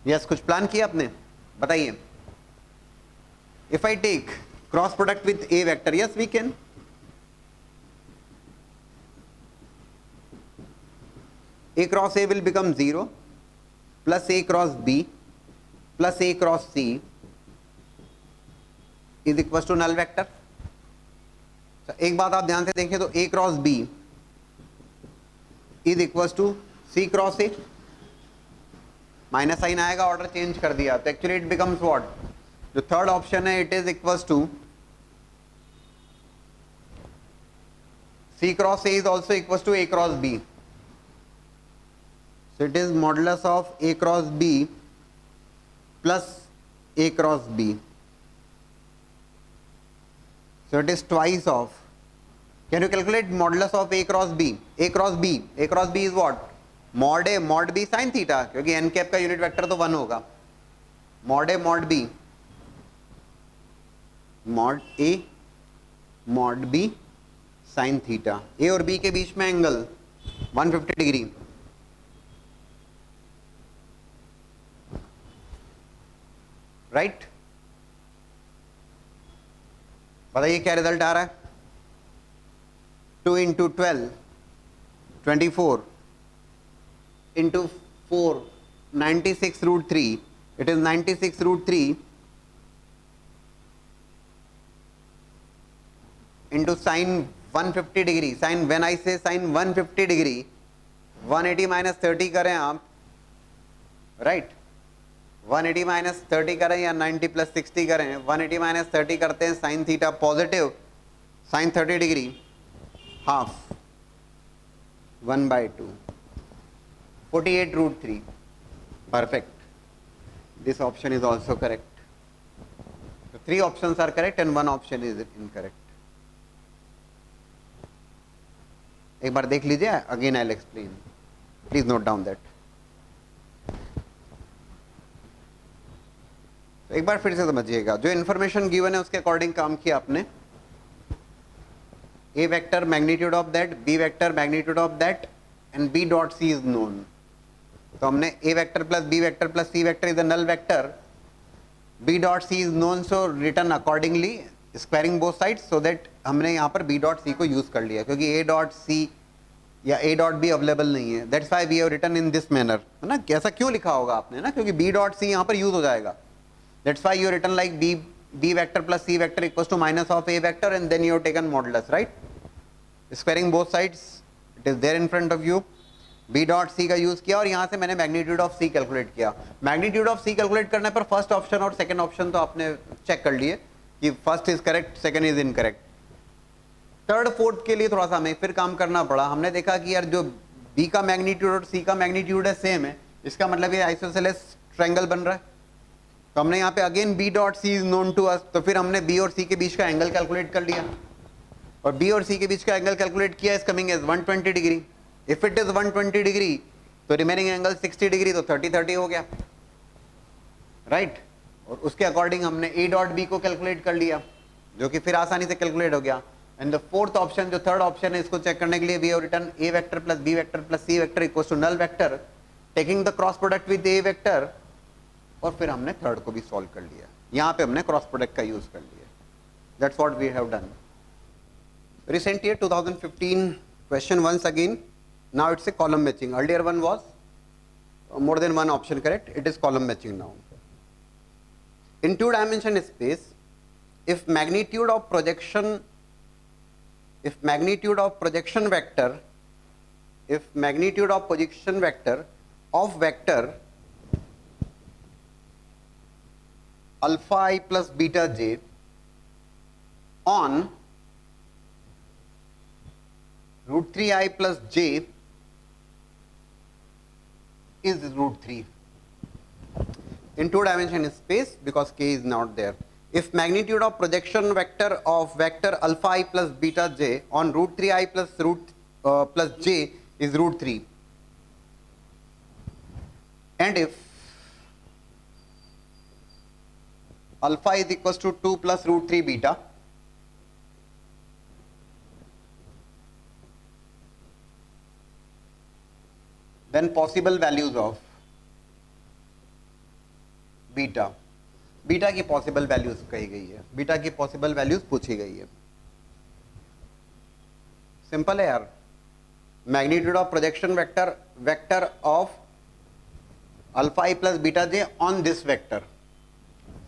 Yes, कुछ प्लान किया आपने? बताइए. If I take cross product with a vector, yes we can. A cross a will become 0 plus a cross B plus a cross c is equal to null vector. एक बात आप ध्यान से देखें तो a cross b is equal to c cross A. Minus sign आएगा, order change कर दिया, तो एक्चुअली इट बिकम्स व्हाट? जो थर्ड ऑप्शन है, it is equals to c cross a is also equals to a cross b. So it is modulus of A cross B plus A cross B. So it is twice of. Can you calculate modulus of A cross B? A cross B. A cross B is what? Mod A mod B sin theta, क्योंकि n cap का unit vector तो 1 होगा. Mod A mod B. Mod A mod B sin theta. A और B के बीच में angle 150 degree. Right? बताइए क्या result आ रहा है? 2 into 12, 24 into 4, 96 root 3. It is 96 root 3 into sine 150 degree. Sine, when I say sine 150 degree, 180 minus 30 करें आप, right? 180 minus 30 करें या 90 plus 60 करें, 180 minus 30 करते हैं, sin theta positive, sin 30 degree, half, 1 by 2, 48 root 3. Perfect. This option is also correct. So 3 options are correct and 1 option is incorrect. एक बार देख लीजिए, again I'll explain. Please note down that. तो एक बार फिर से समझिएगा, जो इन्फॉर्मेशन गिवन है उसके अकॉर्डिंग काम किया आपने. A vector magnitude of that, B vector magnitude of that, and B dot C is known. तो हमने A vector plus B vector plus C vector is a null vector. B dot C is known, so written accordingly, squaring both sides, so that हमने यहाँ पर B dot C को use कर लिया, क्योंकि A dot C या A dot B available नहीं है. That's why we have written in this manner. है ना? ऐसा क्यों लिखा होगा आपने ना? क्योंकि B dot C यहाँ पर यूज हो जाएगा. That's why you have written like B vector plus C vector equals to minus of A vector, and then you have taken modulus, right? Squaring both sides, it is there in front of you. B dot C का use किया और यहाँ से मैंने magnitude of C calculate किया. Magnitude of C calculate करने पर first option और सेकंड ऑप्शन तो आपने चेक कर लिए कि first is correct, second is incorrect. Third fourth के लिए थोड़ा सा हमें फिर काम करना पड़ा. हमने देखा कि यार जो B का मैग्नीट्यूड और C का मैग्नीट्यूड है सेम है, इसका मतलब ये आइसोसेलेस ट्रायंगल बन रहा है. तो हमने यहाँ पे again B dot C is known to us, तो फिर हमने B और C के बीच का एंगल कैलकुलेट कर लिया, और B और C के बीच का एंगल कैलकुलेट किया is coming as 120 degree. If it is 120 degree तो रिमेनिंग एंगल 60 डिग्री, तो 30-30 हो गया, राइट? और उसके अकॉर्डिंग हमने A डॉट B को कैलकुलेट कर लिया, जो कि फिर आसानी से कैलकुलेट हो गया. एंड द फोर्थ ऑप्शन, जो थर्ड ऑप्शन है, इसको चेक करने के लिए we have written A vector plus B vector plus C vector equals to null vector, taking the cross product with A vector, और फिर हमने थर्ड को भी सॉल्व कर लिया. यहाँ पे हमने क्रॉस प्रोडक्ट का यूज कर लिया. That's what we have done. Recent year 2015 question once again. Now it's a column matching. Earlier one was more than one option correct. It is column matching now. In two dimension space, if magnitude of projection vector of vector alpha I plus beta j on root 3I plus j is root 3 in two dimension space, because k is not there. If magnitude of projection vector of vector alpha I plus beta j on root 3I plus j is root 3, and if alpha is equals to 2 plus root 3 beta, then possible values of beta की possible values कही गई है, beta की possible values पूछी गई है. Simple है यार. Magnitude of projection vector of alpha i plus beta j on this vector.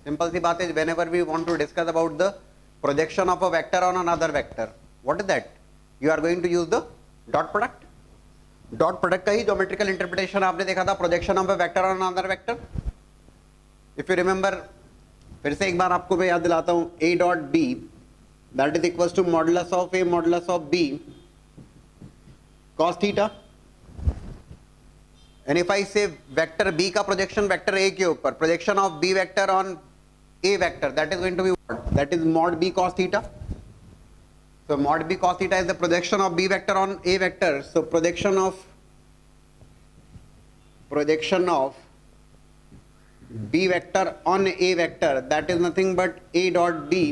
Simple सी बात है. Whenever we want to discuss about the projection of a vector on another vector, what is that? You are going to use the dot product. Dot product का ही geometrical interpretation आपने देखा था, projection of a vector on another vector. If you remember, फिर से एक बार आपको मैं याद दिलाता हूं, A dot B that is equals to modulus of A modulus of B cos theta and if I say vector b का projection vector a के ऊपर, projection of b vector on a vector, that is going to be what, that is mod b cos theta. So mod b cos theta is the projection of b vector on a vector. So projection of b vector on a vector, that is nothing but a dot b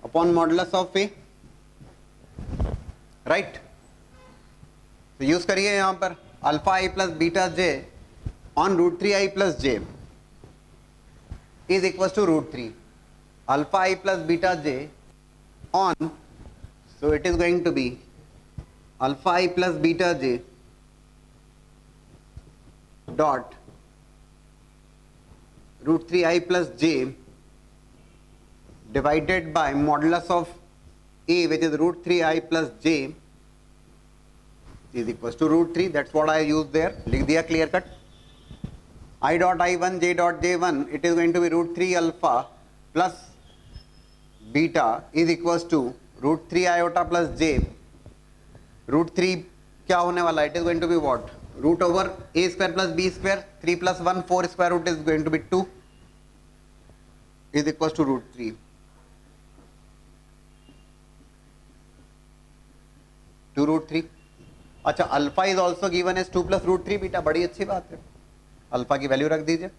upon modulus of a, right? So use करिए यहाँ पर alpha i plus beta j on root 3 i plus j is equals to root 3 alpha i plus beta j on, so it is going to be alpha I plus beta j dot root 3 I plus j divided by modulus of a, which is root 3 I plus j is equals to root 3. That's what I used there. लिख दिया clear cut. I dot I1 j dot j1, it is going to be root 3 alpha plus beta is equals to root 3 iota plus j. Root 3 क्या होने वाला है? It is going to be what, root over a square plus b square, 3 प्लस 1 4 square root is going to be 2 is equals to root 3 2 root 3. अच्छा, alpha is also given as 2 plus root 3 beta. बड़ी अच्छी बात है, alpha की value रख दीजिए.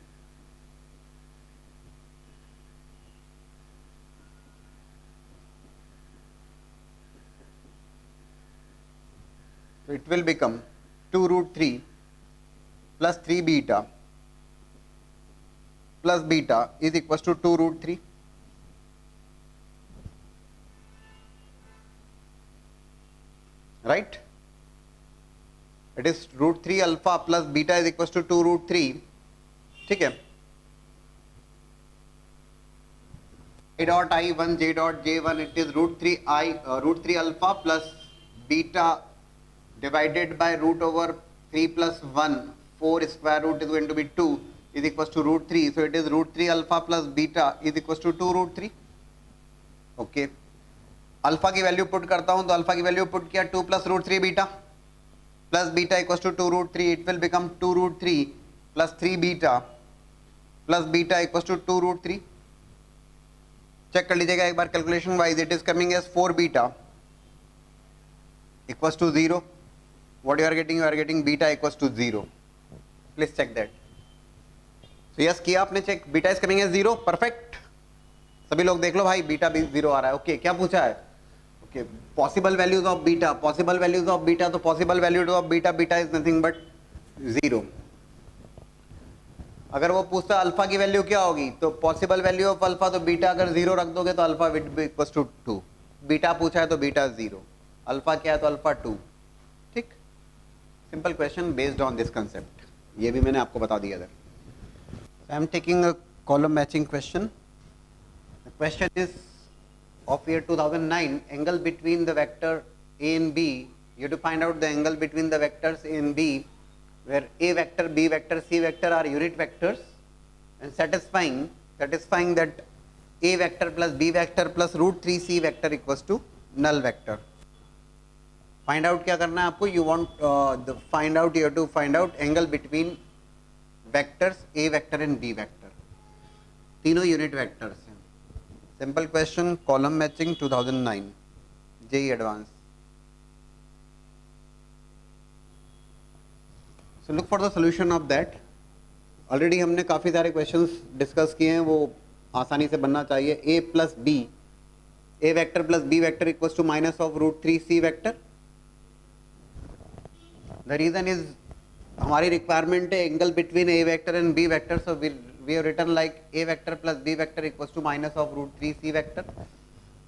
So it will become 2 root 3 plus 3 beta plus beta is equals to 2 root 3. Right? It is root 3 alpha plus beta is equals to 2 root 3. ठीक है. I dot I1 j dot j1, it is root 3 alpha plus beta divided by root over 3 plus 1 4 square root is going to be 2 is equals to root 3. So it is root 3 alpha plus beta is equals to 2 root 3. Okay, alpha की value put करता हूं तो alpha की value put किया 2 plus root 3 beta plus beta equals to 2 root 3. It will become 2 root 3 plus 3 beta plus beta equals to 2 root 3. Check कर लीजिएगा एक बार calculation wise. It is coming as 4 beta equals to 0. What you are getting? You are getting beta equals to 0. Please check that. So yes, किया आपने चेक. Beta is coming as 0. Perfect. सभी लोग देख लो भाई, बीटा भी 0 आ रहा है. ओके, क्या पूछा है? Okay, possible values of beta. Possible values of beta, तो possible values of beta, beta is nothing but 0. अगर वो पूछता अल्फा की वैल्यू क्या होगी, तो पॉसिबल वैल्यू ऑफ अल्फा, तो बीटा अगर 0 रख दोगे तो alpha will be equals to 2. Beta पूछा है तो बीटा 0, अल्फा क्या है तो अल्फा 2. ठीक, simple question based on this concept. ये भी मैंने आपको बता दिया था. I am taking a column matching question. The question is of year 2009. Angle between the vector a and b. You have to find out the angle between the vectors a and b, where a vector, b vector, c vector are unit vectors, and satisfying that a vector plus b vector plus root 3 c vector equals to null vector. Find out क्या करना है आपको? You want you have to find out angle between vectors a vector and b vector. तीनों unit vectors हैं. Simple question, column matching 2009 JEE Advanced. So look for the solution of that. Already हमने काफ़ी सारे questions discuss किए हैं, वो आसानी से बनना चाहिए. a plus b, a vector plus b vector equals to minus of root 3 c vector. The reason is हमारी रिक्वायरमेंट है angle between a vector and b vector. So we have written like a vector plus b vector equals to minus of root 3 c vector.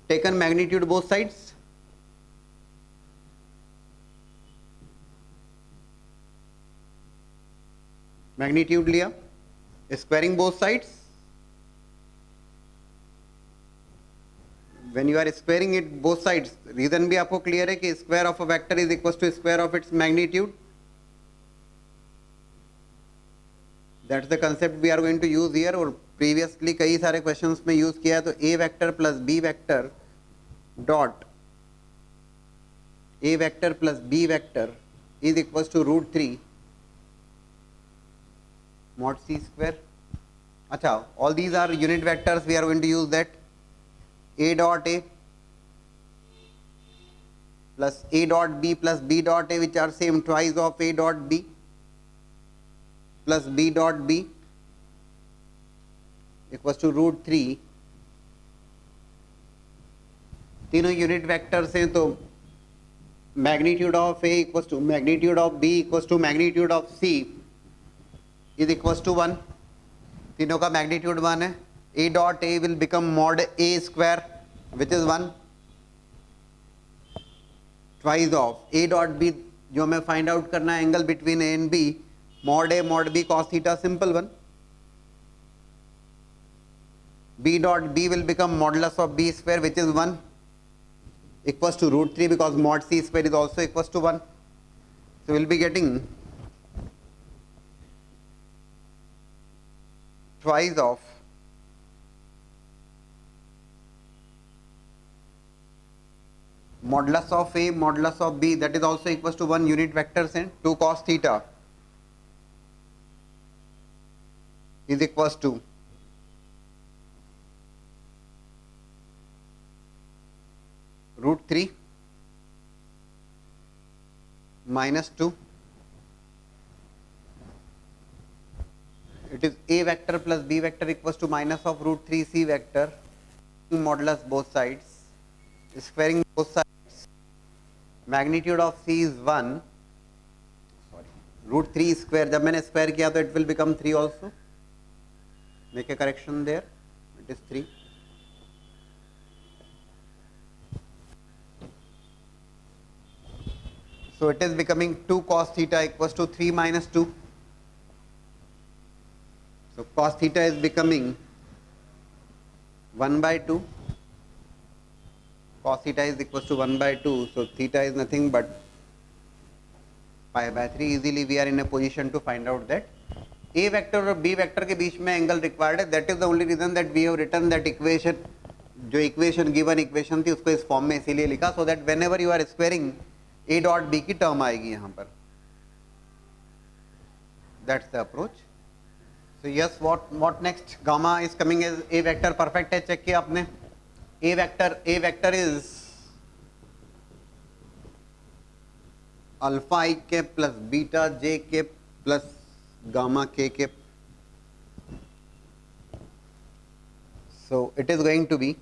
Taken magnitude both sides. Magnitude लिया, squaring both sides. When you are squaring it both sides, reason भी आपको clear है कि square of a vector is equal to square of its magnitude. That's the concept we are going to use here, और previously कई सारे questions में use किया है. तो a vector plus B vector dot a vector plus B vector is equal to root 3 mod c square. Acha, all these are unit vectors. We are going to use that a dot a plus a dot b plus b dot a, which are same twice of a dot b plus b dot b equals to root 3. तीनों unit vectors हैं, तो magnitude of a equals to magnitude of b equals to magnitude of c is equals to 1. तीनों का magnitude 1 है. ए dot a will become mod a square which is 1 twice of a dot b, जो हमें find out करना है angle between a and b, mod a mod b cos theta, simple 1. b dot b will become modulus of b square, which is 1 equals to root 3, because mod c square is also equals to 1. So we'll be getting twice of modulus of a modulus of b, that is also equals to 1 unit vectors, and 2 cos theta is equals to root 3 minus 2. It is a vector plus b vector equals to minus of root 3 c vector, modulus both sides, squaring both sides. Magnitude of c is 1, sorry, root 3 square. जब मैंने square किया तो it will become 3 also. Make a correction there. It is 3. So it is becoming 2 cos theta equals to 3 minus 2. So cos theta is becoming 1 by 2. Cos theta is equals to 1 by 2. So theta is nothing but pi by 3. Easily we are in a position to find out that a vector और b vector के बीच में angle required है. That is the only reason that we have written that equation. जो equation given equation थी उसको इस form में इसीलिए लिखा, so that whenever you are squaring a dot b की टर्म आएगी यहाँ पर. That's the approach. So yes, what next? Gamma is coming as a vector. Perfect है, check किया आपने. A vector is alpha I cap plus beta j cap plus gamma k cap. So it is going to be,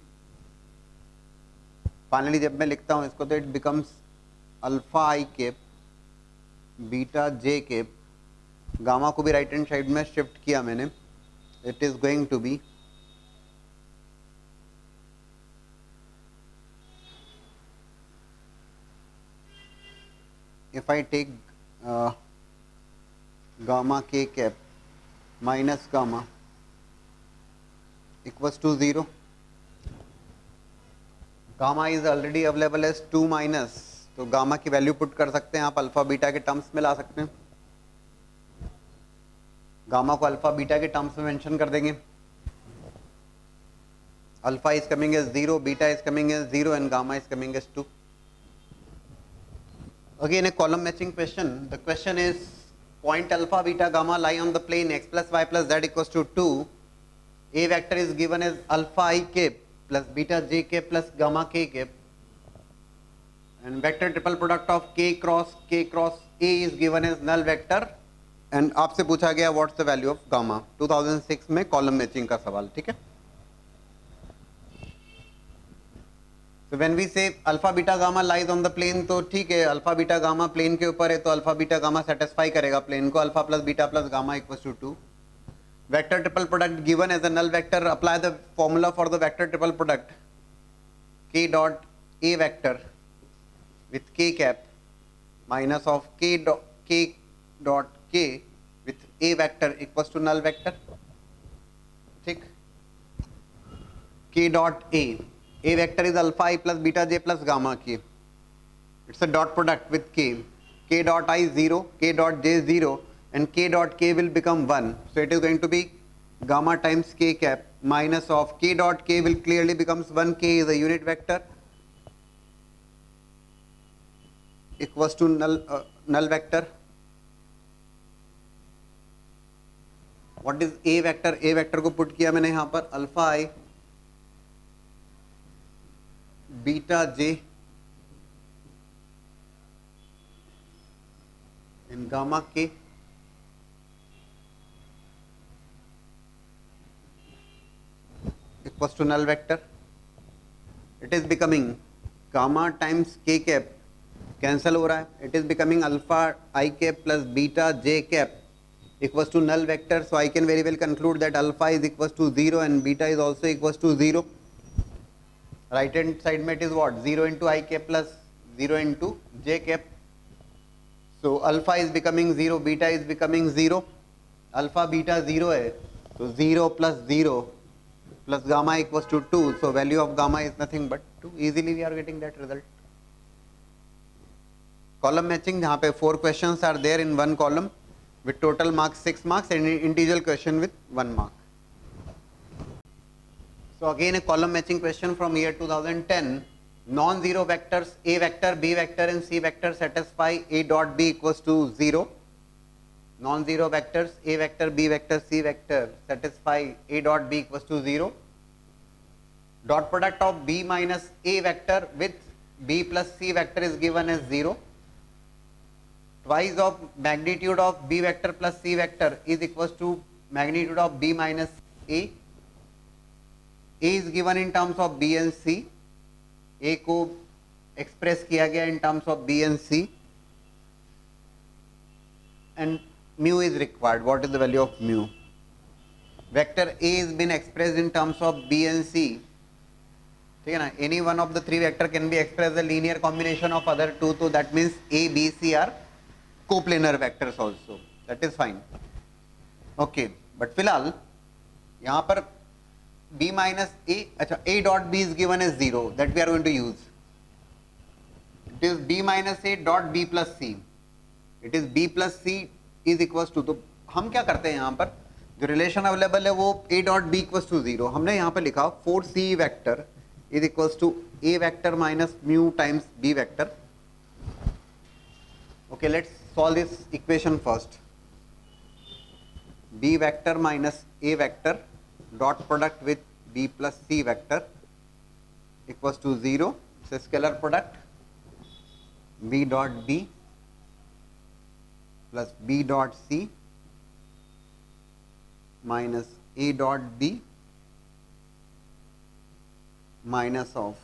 finally जब मैं लिखता हूँ इसको तो it becomes alpha i cap beta j cap. Gamma को भी राइट हैंड साइड में shift किया मैंने. It is going to be if I take gamma के cap minus gamma equals to 0. Gamma is already available as 2 minus, तो gamma की value put कर सकते हैं आप, अल्फा बीटा के टर्म्स में ला सकते हैं. गामा को अल्फा बीटा के टर्म्स में मेंशन कर देंगे. Alpha is coming as 0, beta is coming as 0 and gamma is coming as 2. Again a column matching question. The question is point alpha beta gamma lie on the plane x plus y plus z equals to 2. A vector is given as alpha I cap plus beta j cap plus gamma k cap. And vector triple product of k cross a is given as null vector. And आपसे पूछा गया what's the value of gamma. 2006 में column matching का सवाल, ठीक है. So when we say alpha beta gamma lies on the plane, तो ठीक है, अल्फा बीटा गामा प्लेन के ऊपर है तो अल्फा बीटा गामा सेटिस्फाई करेगा प्लेन को. Alpha plus beta plus gamma equals to 2. Vector triple product given as a null vector. Apply the formula for the vector triple product. K dot a vector with k cap minus of k dot k with a vector equals to null vector. ठीक. K dot a vector is alpha I plus beta j plus gamma k. It's a dot product with k. K dot I 0, k dot j 0, and k dot k will become 1. So it is going to be gamma times k cap minus of k dot k will clearly becomes 1. K is a unit vector equals to null vector. What is A vector? A vector को put किया मैंने यहां पर alpha i beta j in gamma k equals to null vector. It is becoming gamma times k cap cancel हो रहा है. It is becoming alpha i cap plus beta j cap equals to null vector. So I can very well conclude that alpha is equals to 0 and beta is also equals to 0. Right hand side में it is what? 0 into I cap plus 0 into j cap. So alpha is becoming 0, beta is becoming 0. Alpha beta 0 है, so 0 plus 0 plus gamma equals to 2. So value of gamma is nothing but 2. Easily we are getting that result. Column matching जहाँ पे 4 questions are there in one column with total marks 6 marks and individual question with 1 mark. So again a column matching question from year 2010. Non-zero vectors a vector, b vector and c vector satisfy a dot b equals to 0. Non-zero vectors a vector, b vector, c vector satisfy a dot b equals to 0. Dot product of b minus a vector with b plus c vector is given as 0. Twice of magnitude of b vector plus c vector is equals to magnitude of b minus a. A is given in terms of b and c. A को express किया गया in terms of b and c. And mu is required. What is the value of mu? Vector A is been expressed in terms of b and c. ठीक है ना? Any one of the three vector can be expressed as a linear combination of other two. So that means A, B, C are coplanar vectors also. That is fine. Okay, but फिलहाल यहाँ पर b minus a, अच्छा a dot b is given as 0 that we are going to use. It is b minus a dot b plus c. It is b plus c is equals to, तो हम क्या करते हैं यहाँ पर जो relation available है वो a dot b equals to 0. हमने यहाँ पर लिखा 4c vector is equals to a vector minus mu times b vector. Okay, let's solve this equation first. B vector minus a vector dot product with b plus c vector equals to 0. It's a scalar product. B dot b plus b dot c minus a dot b minus of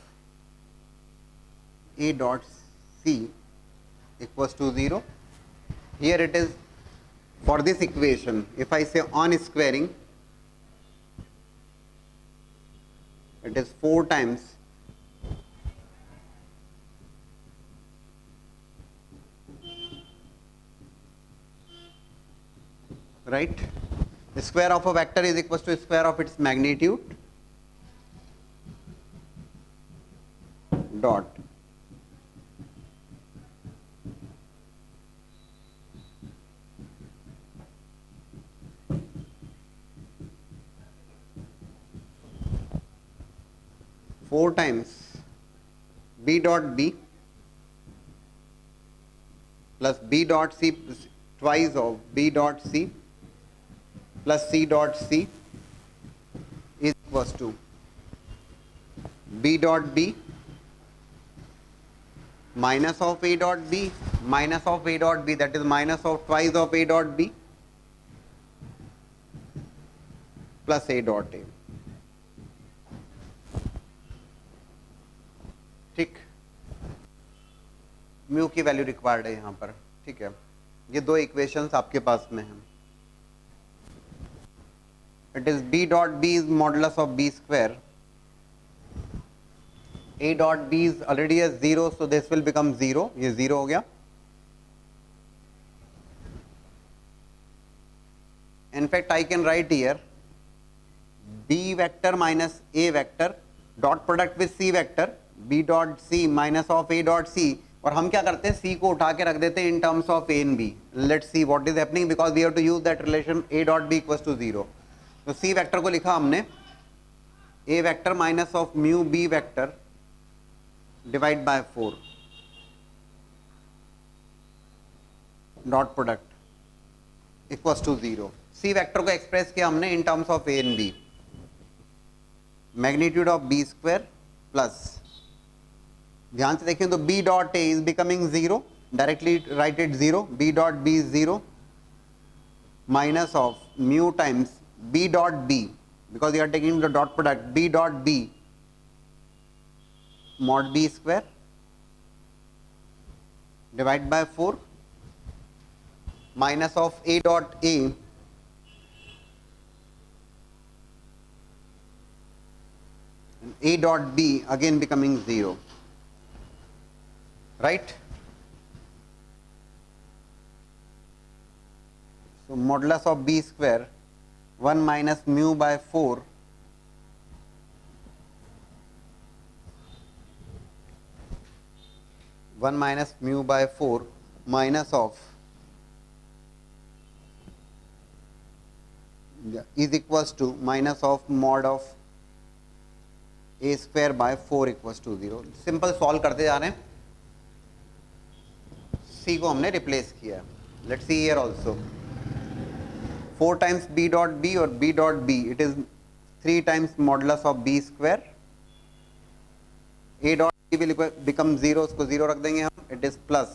a dot c equals to 0. Here it is for this equation, if I say on squaring, it is 4 times right. The square of a vector is equals to square of its magnitude dot four times b dot b plus b dot c twice of b dot c plus c dot c is equals to b dot b minus of a dot b minus of a dot b, that is minus of twice of a dot b plus a dot a. ठीक, mu की value required है यहाँ पर. ठीक है, ये दो equations आपके पास में हैं. It is b dot b is modulus of b square. a dot b is already as 0, so this will become 0. ये 0 हो गया. In fact, I can write here b vector minus a vector dot product with c vector b dot c minus of a dot c. और हम क्या करते हैं, c को उठा के रख देते हैं in terms of a and b. Let's see what is happening because we have to use that relation a dot b equals to 0. तो c vector को लिखा हमने a vector minus of mu b vector divide by 4 dot product equals to 0। C vector को express किया हमने in terms of a and b, magnitude of B square plus, ध्यान से देखें तो b dot A is becoming 0, directly right it 0, b dot B is 0 minus of mu times b dot b, because you are taking the dot product, b dot b mod b square divided by 4 minus of a dot a dot b again becoming 0, right? So modulus of b square 1 minus mu by 4 1 minus mu by 4 minus of is equals to minus of mod of a square by 4 equals to 0। Simple solve करते जा रहे हैं, c को हमने replace किया। Let's see here also 4 times b dot b और b dot b, it is 3 times modulus of b square, a dot b will become 0, उसको 0 रख देंगे हम, it is plus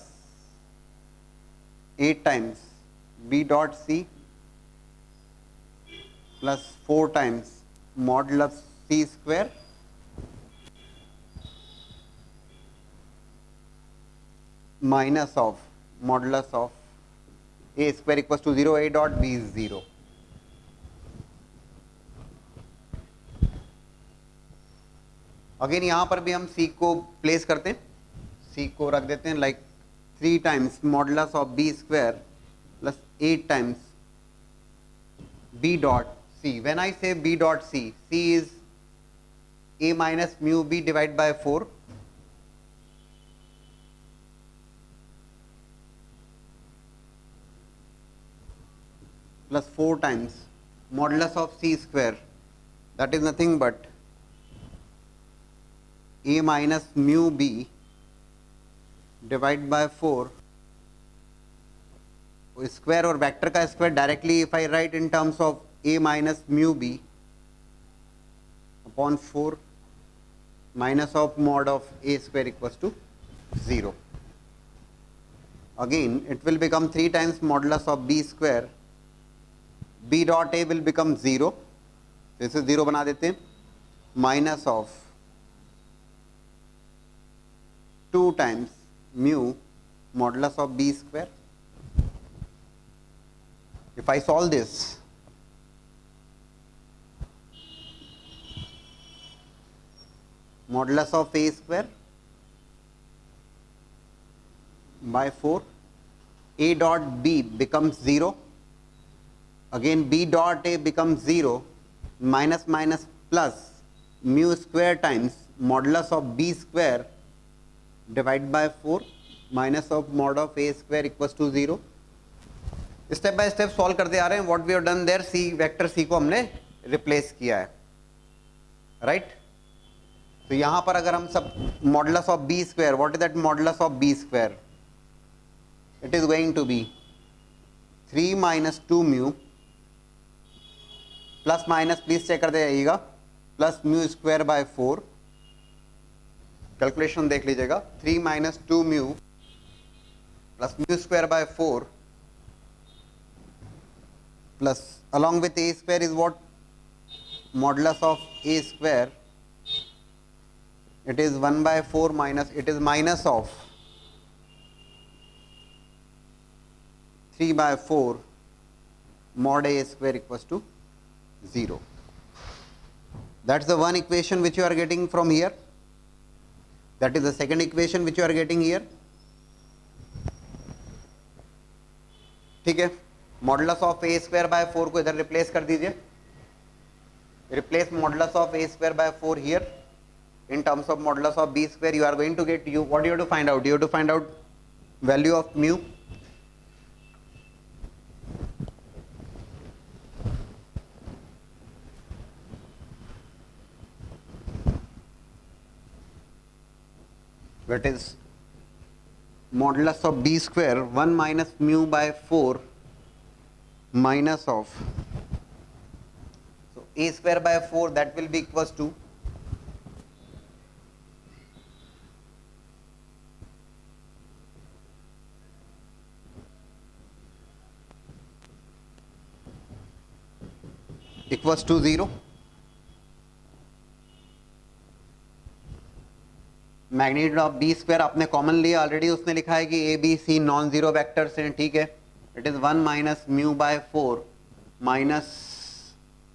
8 times b dot c plus 4 times modulus c square minus of modulus of a square equals to 0, a dot b is 0। Again यहां पर भी हम c को place करते हैं, c को रख देते हैं like 3 times modulus of b square plus 8 times b dot c। When I say b dot c, c is a minus mu b divided by 4 plus 4 times modulus of c square, that is nothing but a minus mu b divided by 4 square और vector का square directly if I right in terms of a minus mu b upon 4 minus of mod of a square equals to 0। Again it will become 3 times modulus of b square, b dot a will become 0, इसे 0 बना देते हैं, minus of 2 times mu modulus of b square। If I solve this, modulus of a square by 4, a dot b becomes 0, again b dot a becomes 0, minus minus plus mu square times modulus of b square divided by 4 minus of mod of a square equals to 0। Step by step solve करते आ रहे हैं। What we have done there, c vector c को हमने replace किया है, right. तो यहां पर अगर हम सब modulus of B square, what is that modulus of B square, it is going to be 3 minus 2 mu plus minus please check करते जाइएगा, plus mu square by 4, calculation देख लीजिएगा, 3 minus 2 mu plus mu square by 4 plus along with a square is what, modulus of a square, it is 1 by 4 minus, it is minus of 3 by 4 mod a square equals to 0। That's the one equation which you are getting from here, that is the second equation which you are getting here, ठीक है। Modulus of a square by 4 को इधर replace कर दीजिए, replace modulus of a square by 4 here in terms of modulus of B square. You are going to get, you what you have to find out, you have to find out value of mu, that is modulus of b square 1 minus mu by 4 minus of, so a square by 4, that will be equals to equals to 0. Magnitude of B square आपने common लिया already, उसने लिखा है कि a B c non zero vectors हैं, ठीक है. It is 1 minus mu by 4 minus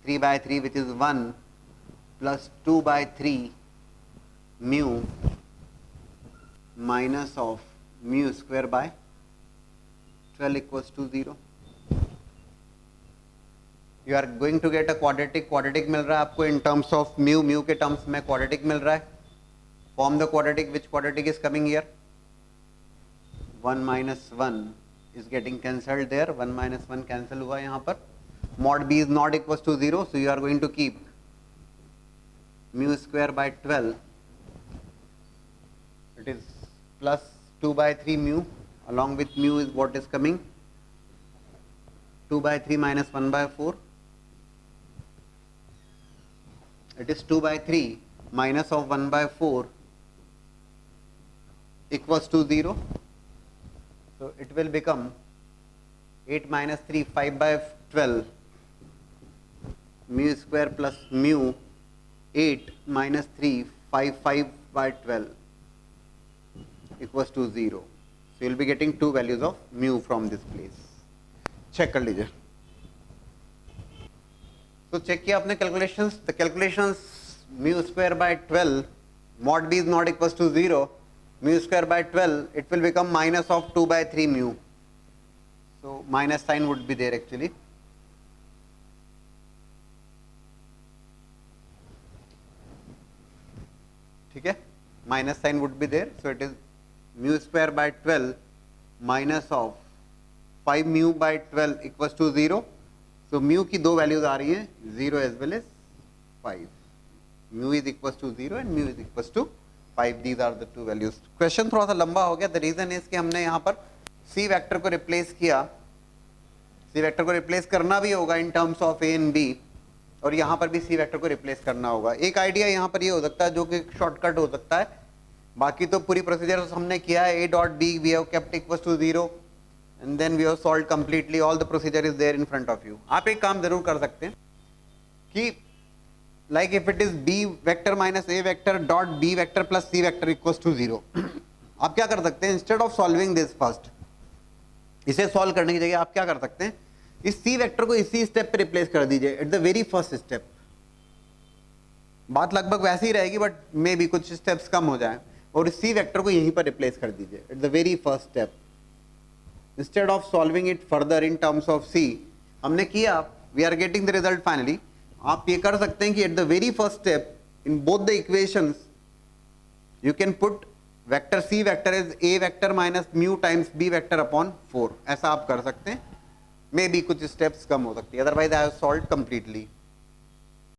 3 by 3 which is 1 plus 2 by 3 mu minus of mu square by 12 equals to 0. You are going to get a quadratic. Quadratic मिल रहा है आपको in terms of mu, mu के terms में quadratic मिल रहा है. Form the quadratic. Which quadratic is coming here? 1 minus 1 is getting cancelled there. 1 minus 1 cancel हुआ यहाँ पर. Mod b is not equals to 0, so you are going to keep mu square by 12. It is plus 2 by 3 mu. Along with mu is what is coming? 2 by 3 minus 1 by 4. It is 2 by 3 minus of 1 by 4 equals to 0. So it will become 8 minus 3 5 by 12 mu square plus mu 8 minus 3 5 by 12 equals to 0. So you will be getting two values of mu from this place. Check कर लीजिए. So check किया आपने calculations. The calculations mu square by 12 mod b is not equals to 0. Mu square by 12, it will become minus of 2 by 3 mu. So minus sign would be there actually. ठीक है, minus sign would be there. So it is mu square by 12 minus of 5 mu by 12 equals to 0. So mu की दो values आ रही हैं, 0 as well as 5. Mu is equals to 0 and mu is equals to 5. These are the two values. Question थोड़ा सा लंबा हो गया. The reason is कि हमने यहाँ पर सी वेक्टर को रिप्लेस किया. सी वेक्टर को रिप्लेस करना भी होगा in terms of a and b, और यहाँ पर भी सी वेक्टर को रिप्लेस करना होगा. एक आइडिया यहाँ पर ये हो सकता है जो कि शॉर्टकट हो सकता है, बाकी तो पूरी प्रोसीजर हमने किया है. ए dot B we have kept equals to 0 and then we have solved completely. All the procedure is there in front of you. आप एक काम जरूर कर सकते हैं कि like if it is b vector minus a vector dot b vector plus c vector equals to 0. आप क्या कर सकते हैं, instead of solving this first, इसे सॉल्व करने की जगह आप क्या कर सकते हैं, इस c वेक्टर को इसी स्टेप पे रिप्लेस कर दीजिए at the very first step. बात लगभग वैसी ही रहेगी बट मे बी कुछ स्टेप्स कम हो जाए, और इस c वेक्टर को यहीं पर रिप्लेस कर दीजिए at the very first step instead of solving it further in terms of c. हमने किया, we are getting the result finally. आप ये कर सकते हैं कि at the very first step in both the equations you can put vector C vector is A vector minus mu times B vector upon 4. ऐसा आप कर सकते हैं. मे बी कुछ स्टेप्स कम हो सकती है, otherwise I have solved completely.